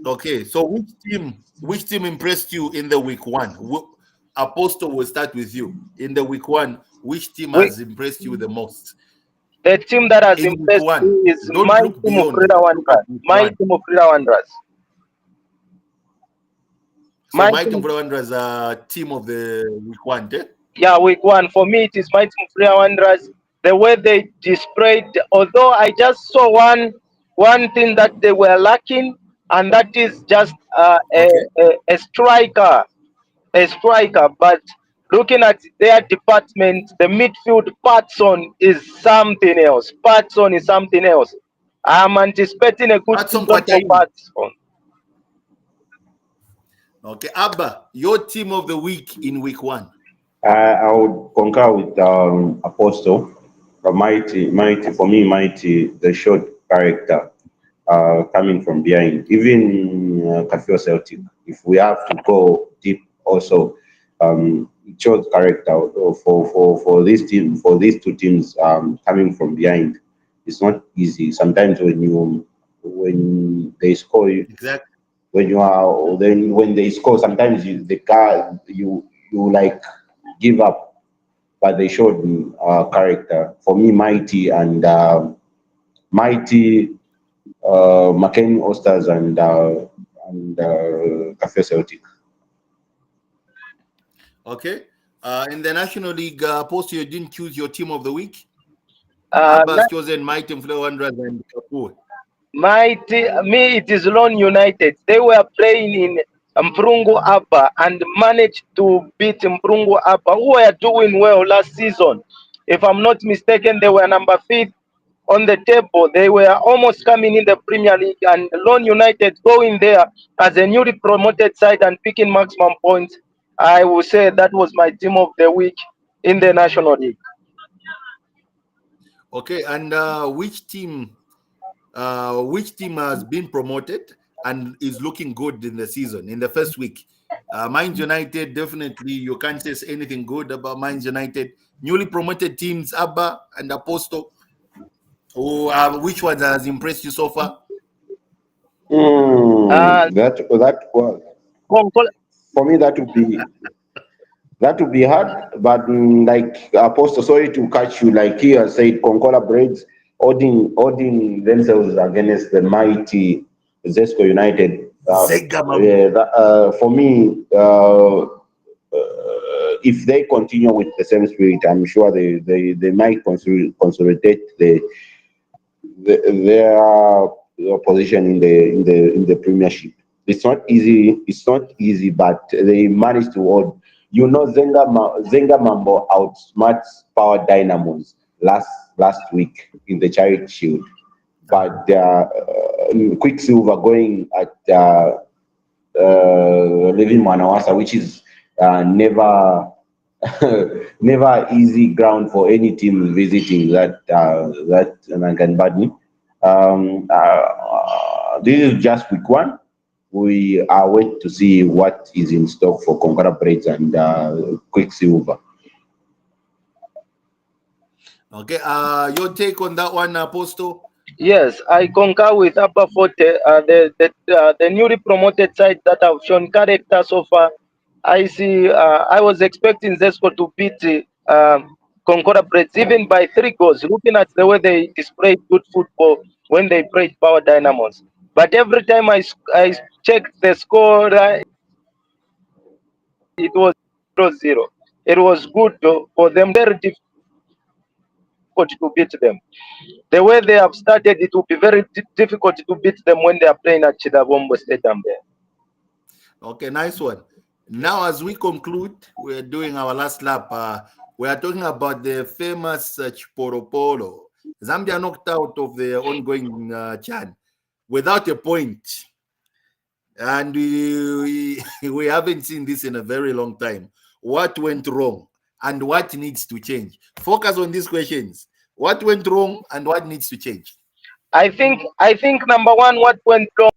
B: Okay, so which team impressed you in the week one? Apostle will start with you. In the week one, which team has impressed you the most?
D: The team that has
B: In week
D: impressed
B: one,
D: me is
B: don't
D: my
B: look
D: team of
B: beyond.
D: Frida
B: Look
D: Wanderers.
B: at week
D: My
B: one.
D: team of Frida Wanderers.
B: So
D: My
B: my
D: team-
B: team for Wanderers team of the week one, eh?
D: Yeah, week one. For me, it is my team of Frida Wanderers. The way they displayed, although I just saw one thing that they were lacking, and that is just
B: Okay.
D: a striker. A striker. But looking at their department, the midfield, Patson is something else. Patson is something else. I'm anticipating a good
B: Patson
D: season for
B: Kwataini.
D: Patson.
B: Okay, Abba, your team of the week in week one.
A: I would concur with Apostle. Mighty, for me, Mighty, the short character coming from behind. Even Kafio Celtic, if we have to go deep, also, short character for this team, for these two teams coming from behind, it's not easy. Sometimes when they score,
B: Exactly.
A: when you are then when they score, sometimes you like give up, but they showed character. For me, Mighty and Mighty, McKenny Osters and Cafe Celtic.
B: Okay. In the National League, Apostle, you didn't choose your team of the week.
D: Uh,
B: Abba's chosen my team, Flo Wanderers and Kapur.
D: me, it is Lone United. They were playing in Mprungu Abba and managed to beat Mprungu Abba, who were doing well last season. If I'm not mistaken, they were number 5th on the table. They were almost coming in the Premier League, and Lone United going there as a newly promoted side and picking maximum points. I will say that was my team of the week in the National League.
B: Okay, and which team has been promoted and is looking good in the season in the first week? Mines United, definitely you can't say anything good about Mines United. Newly promoted teams, Abba and Apostle. Which one has impressed you so far?
D: Uh,
A: That well,
D: Concol-
A: for me that would be hard, but like Apostle, sorry to catch you. Like he has said, Concola Braids holding themselves against the mighty Zesco United.
B: Zegamam.
A: Yeah, for me, if they continue with the same spirit, I'm sure they might consolidate their position in the Premiership. It's not easy. It's not easy, but they managed to hold. Zenga Mambo outsmarts Power Dynamos last week in the Charity Shield, but Quicksilver going at Levin Manawasa, which is never never easy ground for any team visiting that Nanganbadni. This is just week one. We are waiting to see what is in stock for Concora Braids and Quicksilver.
B: Okay, your take on that one, Apostle?
D: Yes, I concur with Upper Forte. The newly promoted side that have shown character so far. I see. I was expecting Zesco to beat Concordia Braids even by 3 goals. Looking at the way they displayed good football when they played Power Dynamos, but every time I checked the score, it was 0-0. It was good for them. Very difficult to beat them. The way they have started, it will be very difficult to beat them when they are playing at Chidabombo Stadium there.
B: Okay, nice one. Now, as we conclude, we're doing our last lap. We are talking about the famous Chiporopolo. Zambia knocked out of the ongoing CHAN without a point. And we haven't seen this in a very long time. What went wrong and what needs to change? Focus on these questions. What went wrong and what needs to change?
D: I think number one, what went wrong.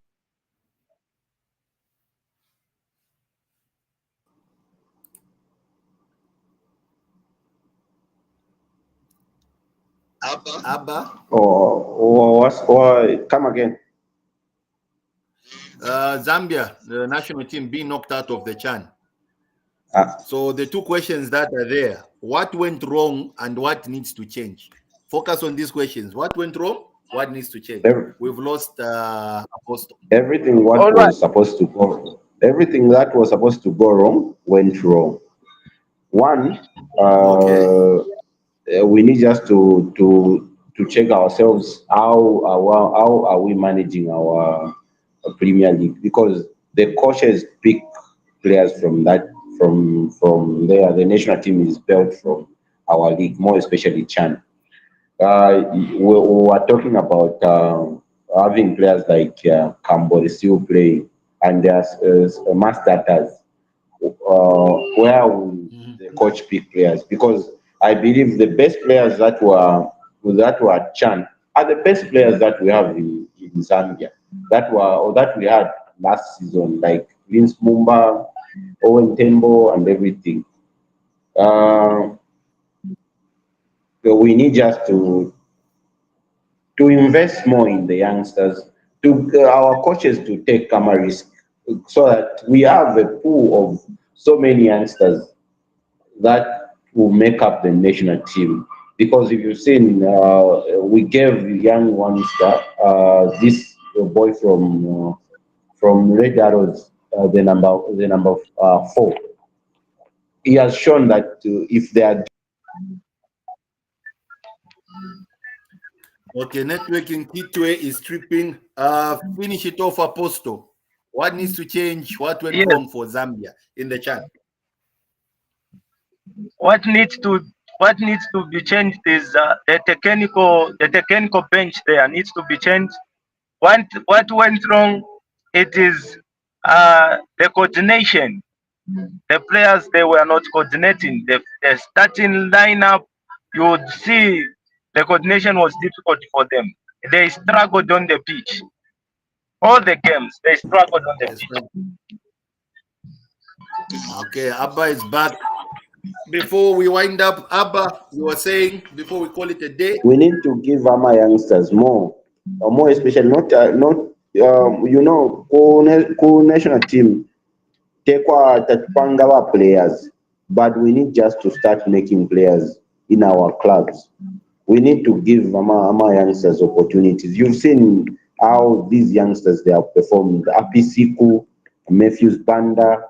B: Abba?
A: Come again.
B: Zambia, the national team, being knocked out of the CHAN.
A: Ah.
B: So the two questions that are there: what went wrong and what needs to change? Focus on these questions. What went wrong? What needs to change? We've lost Apostle.
A: Everything supposed to go. Everything that was supposed to go wrong went wrong. One, we need just to check ourselves. How are we managing our Premier League? Because the coaches pick players from there. The national team is built from our league, more especially CHAN. We are talking about having players like Kambole still playing, and there's Mastertas where the coach pick players, because I believe the best players that were CHAN are the best players that we have in Zambia that we had last season, like Vince Mumba, Owen Tembo, and everything. So we need just to invest more in the youngsters, to our coaches to take a risk, so that we have a pool of so many youngsters that will make up the national team. Because if you've seen, we gave young ones this boy from Red Arrows, the number 4. He has shown that if they are.
B: Okay, networking Kitwe is tripping. Finish it off, Apostle. What needs to change? What went wrong for Zambia in the CHAN?
D: What needs to be changed is the technical bench there needs to be changed. What went wrong? It is the coordination. The players, they were not coordinating. The starting lineup, you would see the coordination was difficult for them. They struggled on the pitch. All the games, they struggled on the pitch.
B: Okay, Abba is back. Before we wind up, Abba, you were saying before we call it a day,
A: we need to give our youngsters more especially not national team tatupanga players, but we need just to start making players in our clubs. We need to give our youngsters opportunities. You've seen how these youngsters, they have performed. Apisiku, Matthews Banda,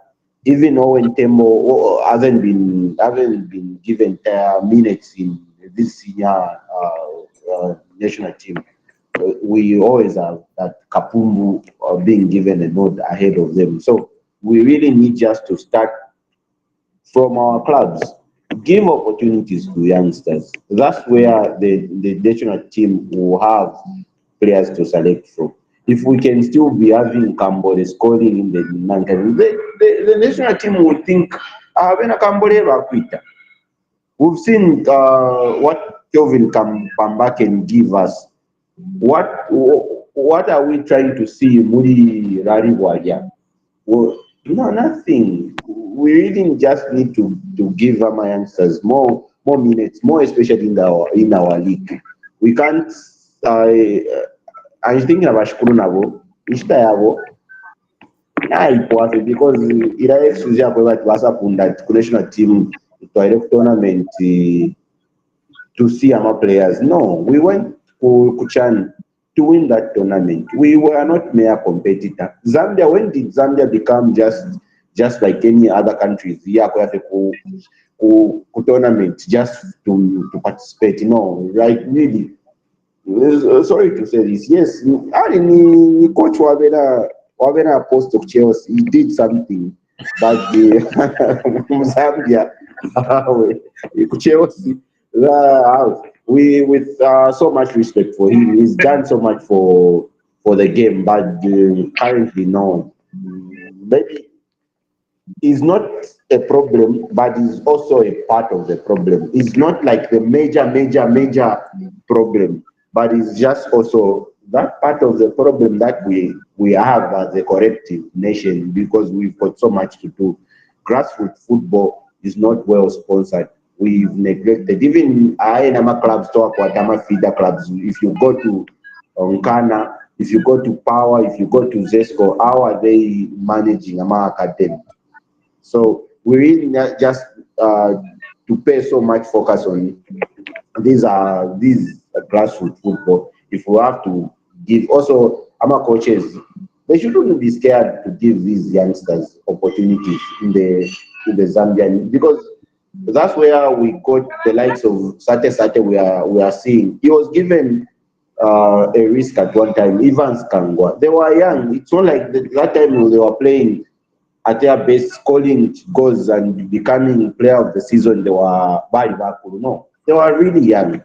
A: even Owen Tembo haven't been given minutes in this senior national team. We always have that Kapumbu being given a nod ahead of them. So we really need just to start from our clubs, give opportunities to youngsters. That's where the national team will have players to select from. If we can still be having Kambole scoring in the Nankari, the national team will think, when a Kambole Rakwita. We've seen what Kelvin Pamba can give us. What are we trying to see Muri Rariwaya? Well, no, nothing. We really just need to give our youngsters more minutes, more especially in our league. We can't. I'm thinking about Shukuru Nabo, Ishta because ila excuse yako wasa punda national team to tournament to see our players. No, we went to Kuchan to win that tournament. We were not mere competitor. Zambia, when did Zambia become just just like any other countries. Yeah, tournament just to participate. Like really. Sorry to say this. Yes, coach Wabena post of Chelsea, he did something, but the Zambia, Chelsea, we with so much respect for him, he's done so much for the game, but currently no, maybe is not a problem, but is also a part of the problem. It's not like the major problem, but it's just also that part of the problem that we have as a collective nation because we've got so much to do. Grassroots football is not well sponsored. We've neglected even Nama clubs, Tama feeder clubs. If you go to Nkana, if you go to Power, if you go to Zesco, how are they managing Ama Academy? So we really not just to pay so much focus on these grassroots football. If we have to give also our coaches, they shouldn't be scared to give these youngsters opportunities in the Zambian because that's where we got the likes of Sate we are seeing. He was given a risk at one time. Evans Kangwa. They were young. It's not like that time they were playing at their best, scoring goals and becoming player of the season. They were bad. No, they were really young.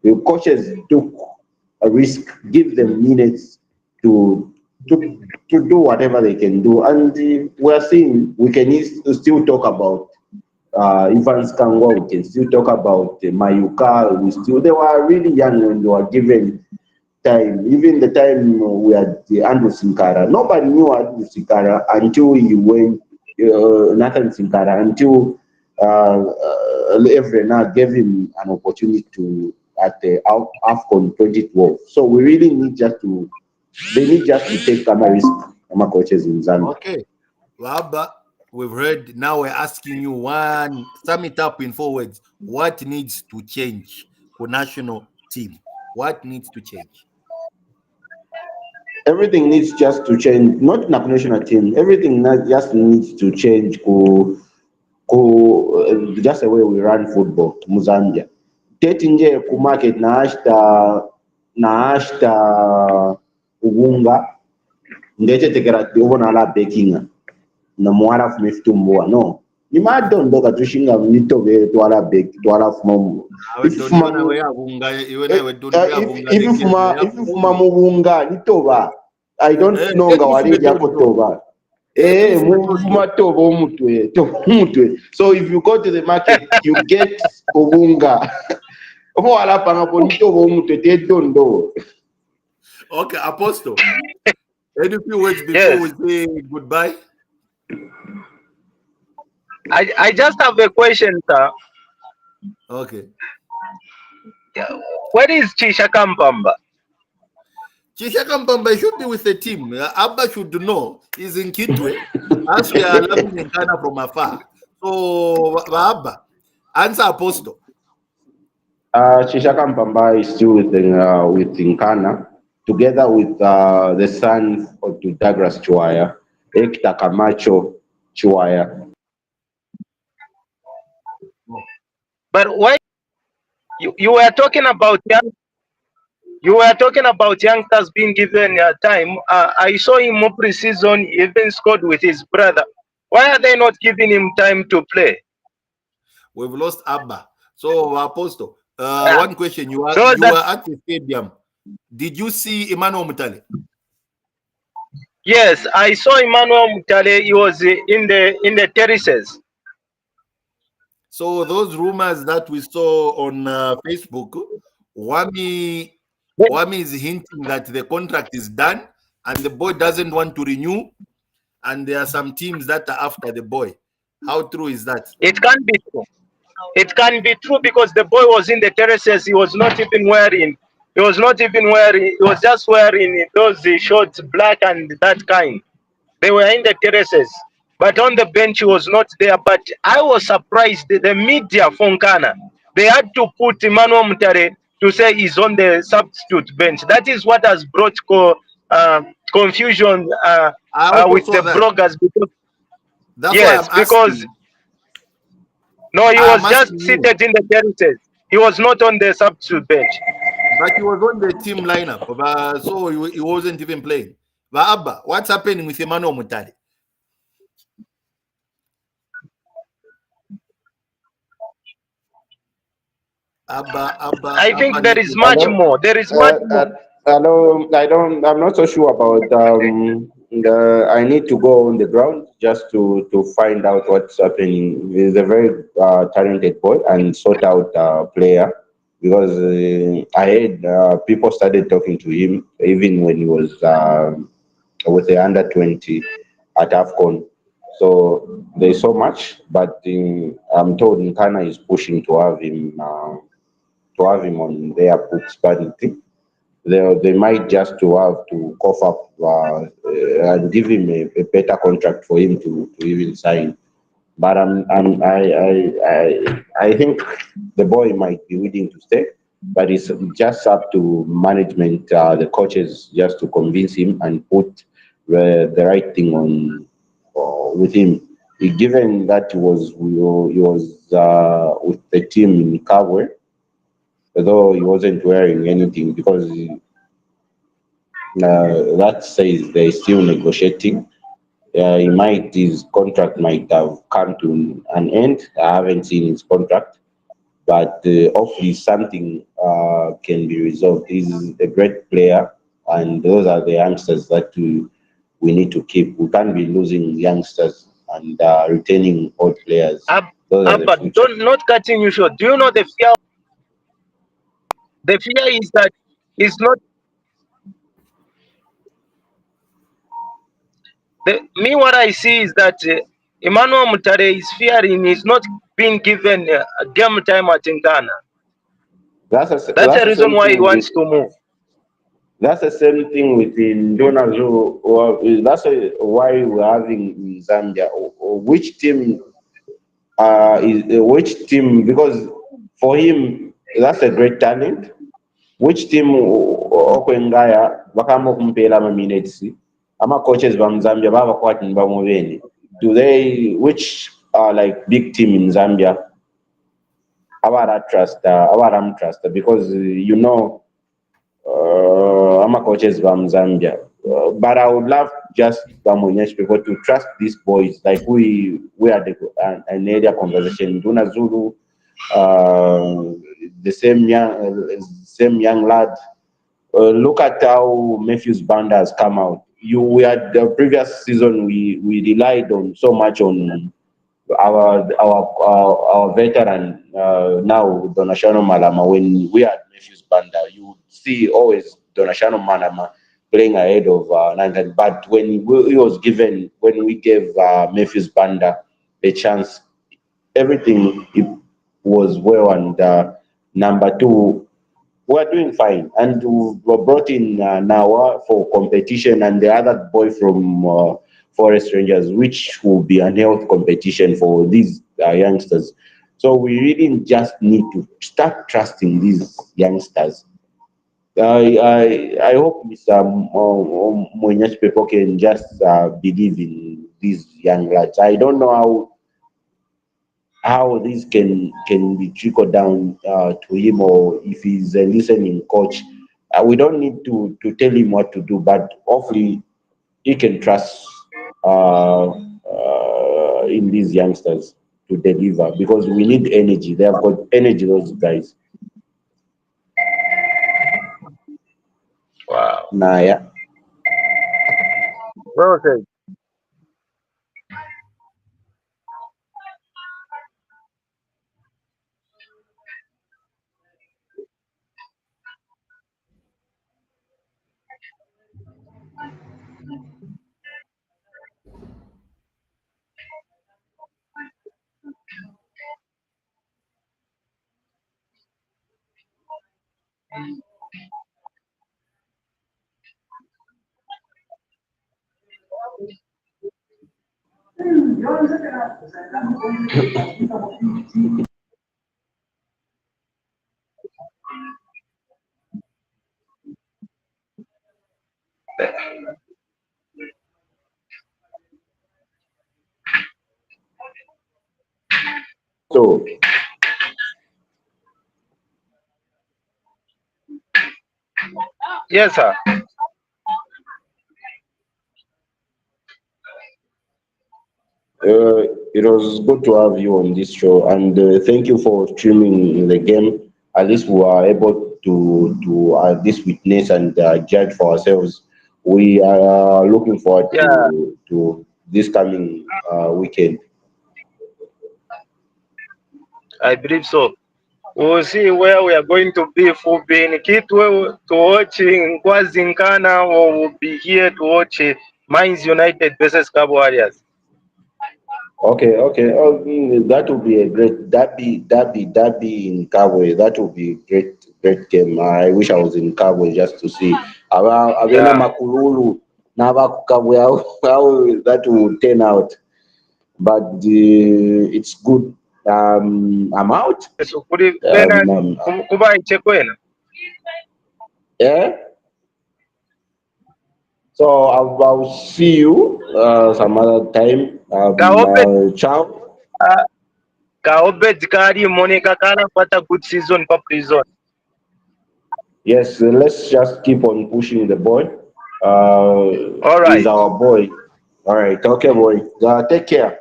A: The coaches took a risk, give them minutes to do whatever they can do, and we're seeing we can still talk about Evans Kangwa. We can still talk about Mayuka. They were really young when they were given time. Even the time we had the Andrew Sinkara, nobody knew Andrew Sinkara until he went Nathan Sinkara until Evrena gave him an opportunity to at the AFCON 2012. So we really need they need just to take some risk. Our coaches in Zambia.
B: Okay, Waba, we've heard. Now we're asking you sum it up in 4 words. What needs to change for national team? What needs to change?
A: Everything needs just to change. Not national team. Everything just needs to change. Just the way we run football, Muzambia. Tetinje ku market na ashta ubunga ndete tekera ubona la bekinga na mwara fumifutumbua no ni madondo katushinga nitobe twala bek twala fumu if fuma mubunga nitoba I don't know nga wali jako toba mufuma toba omutwe so if you go to the market you get ubunga.
B: Okay, Apostle. Any few words before we say goodbye?
D: I just have a question, sir.
B: Okay.
D: Where is Chishaka Mpamba?
B: Chishaka Mpamba should be with the team. Abba should know. He's in Kitwe. As we are loving in Ghana from afar. So, Abba, answer Apostle.
A: Chishaka Mpamba is still with Nkana, together with the son of Douglas Chuaya, Hector Camacho Chuaya.
D: But why you were talking about youngsters being given time? I saw him pre-season, he even scored with his brother. Why are they not giving him time to play?
B: We've lost Abba. So, Apostle. One question: you were at the stadium. Did you see Emmanuel Mutale?
D: Yes, I saw Emmanuel Mutale. He was in the terraces.
B: So those rumors that we saw on Facebook, Wami is hinting that the contract is done and the boy doesn't want to renew, and there are some teams that are after the boy. How true is that?
D: It can be true. It can be true because the boy was in the terraces. He was not even wearing. He was just wearing those shorts, black and that kind. They were in the terraces, but on the bench he was not there. But I was surprised. The media from Ghana, they had to put Emmanuel Mutare to say he's on the substitute bench. That is what has brought confusion with the bloggers because
B: That's why
D: Yes,
B: I'm
D: because
B: asking.
D: no, he was
B: I'm
D: just
B: asking you.
D: seated in the terraces. He was not on the substitute bench.
B: But he was on the team lineup, so he wasn't even playing. But Abba, what's happening with Emmanuel Mutale?
D: I
B: Abba
D: think there is
B: network.
D: much
A: Hello?
D: more. There is much
A: Uh,
D: more.
A: uh, Hello, I'm not so sure about I need to go on the ground just to find out what's happening. He's a very talented boy and sort out player because I heard people started talking to him even when he was with the under 20 at AFCON. So there's so much, but I'm told Nkana is pushing to have him on their books, but they might just to have to cough up and give him a better contract for him to even sign. But I think the boy might be willing to stay, but it's just up to management, the coaches, just to convince him and put the right thing on with him. Given that he was with the team in Kabwe, although he wasn't wearing anything because that says they're still negotiating. His contract might have come to an end. I haven't seen his contract, but hopefully something can be resolved. He's a great player, and those are the youngsters that we need to keep. We can't be losing youngsters and retaining old players. Those are the
D: But
A: future.
D: don't not cutting you short. Do you know the fear? The fear is that it's not me. What I see is that Emmanuel Mutare is fearing he's not being given game time at Ghana. That's
A: That's
D: the
A: the
D: reason
A: same
D: why he
A: thing with
D: wants to move.
A: That's the same thing with the Ndona Zulu. That's why we're having in Zambia. Which team is which team? Because for him, that's a great talent. Which team okwengaya bakamba okumpeera ama minutes ama coaches bam Zambia baba kwati bamubeni. Do they which are like big team in Zambia abara trust because I'm a coaches from Zambia. But I would love just Bamonyech people to trust these boys. Like we had an earlier conversation. Duna Zulu, the same young lad. Look at how Matthews Banda has come out. We had the previous season we relied on so much on our veteran now Donashano Malama. When we had Matthews Banda, you would see always Donashano Malama playing ahead of Nangan. But when we gave Matthews Banda a chance, everything it was well. And number two, we're doing fine. And we brought in Nawa for competition and the other boy from Forest Rangers, which will be an health competition for these youngsters. So we really just need to start trusting these youngsters. I hope Mr. Mwenyach people can just believe in these young lads. I don't know how this can be trickled down to him or if he's a listening coach. We don't need to tell him what to do, but hopefully he can trust in these youngsters to deliver because we need energy. They have got energy, those guys.
D: Wow.
A: Nah, yeah.
D: Well said.
A: Apostle.
D: Yes, sir.
A: It was good to have you on this show, and thank you for streaming the game. At least we are able to this witness and judge for ourselves. We are looking forward
D: Yeah,
A: to this coming weekend.
D: I believe so. We'll see where we are going to be. If we'll be in Kitwe to watch in Kwazinkana, or we'll be here to watch Mines United versus Cabo Warriors.
A: Okay. Oh, that would be a great derby in Kabwe. That would be great game. I wish I was in Kabwe just to see. Abena
D: Yeah.
A: Makululu, Nava Kabwe, how that would turn out. But it's good. I'm out.
D: So kuri bena kuba ichekwena.
A: Yeah. So I'll see you some other time. Ciao.
D: Kaobet kari Monica Kana what a good season for prison.
A: Yes, let's just keep on pushing the boy.
D: All
A: He's
D: right.
A: our boy. All right, okay, boy. Take care.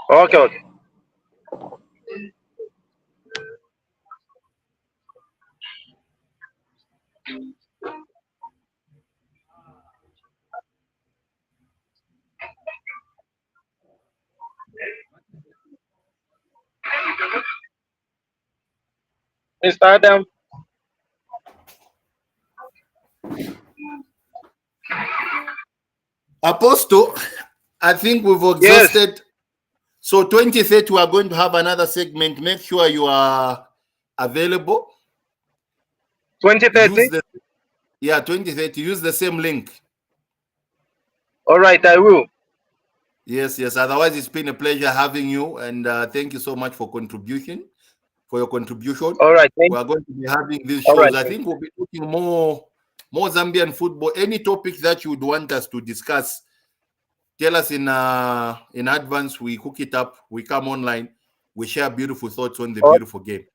D: Okay. Okay. Mr. Adam.
B: Apostle, I think we've
D: Yes.
B: exhausted. So 2030, we are going to have another segment. Make sure you are available.
D: 2030.
B: 2030. Use the same link.
D: All right, I will.
B: Yes. Otherwise, it's been a pleasure having you, and thank you so much for your contribution.
D: All right.
B: We are going to be having these
D: All
B: shows.
D: right.
B: I think we'll be talking more Zambian football. Any topic that you would want us to discuss, tell us in advance. We cook it up. We come online. We share beautiful thoughts on the beautiful game.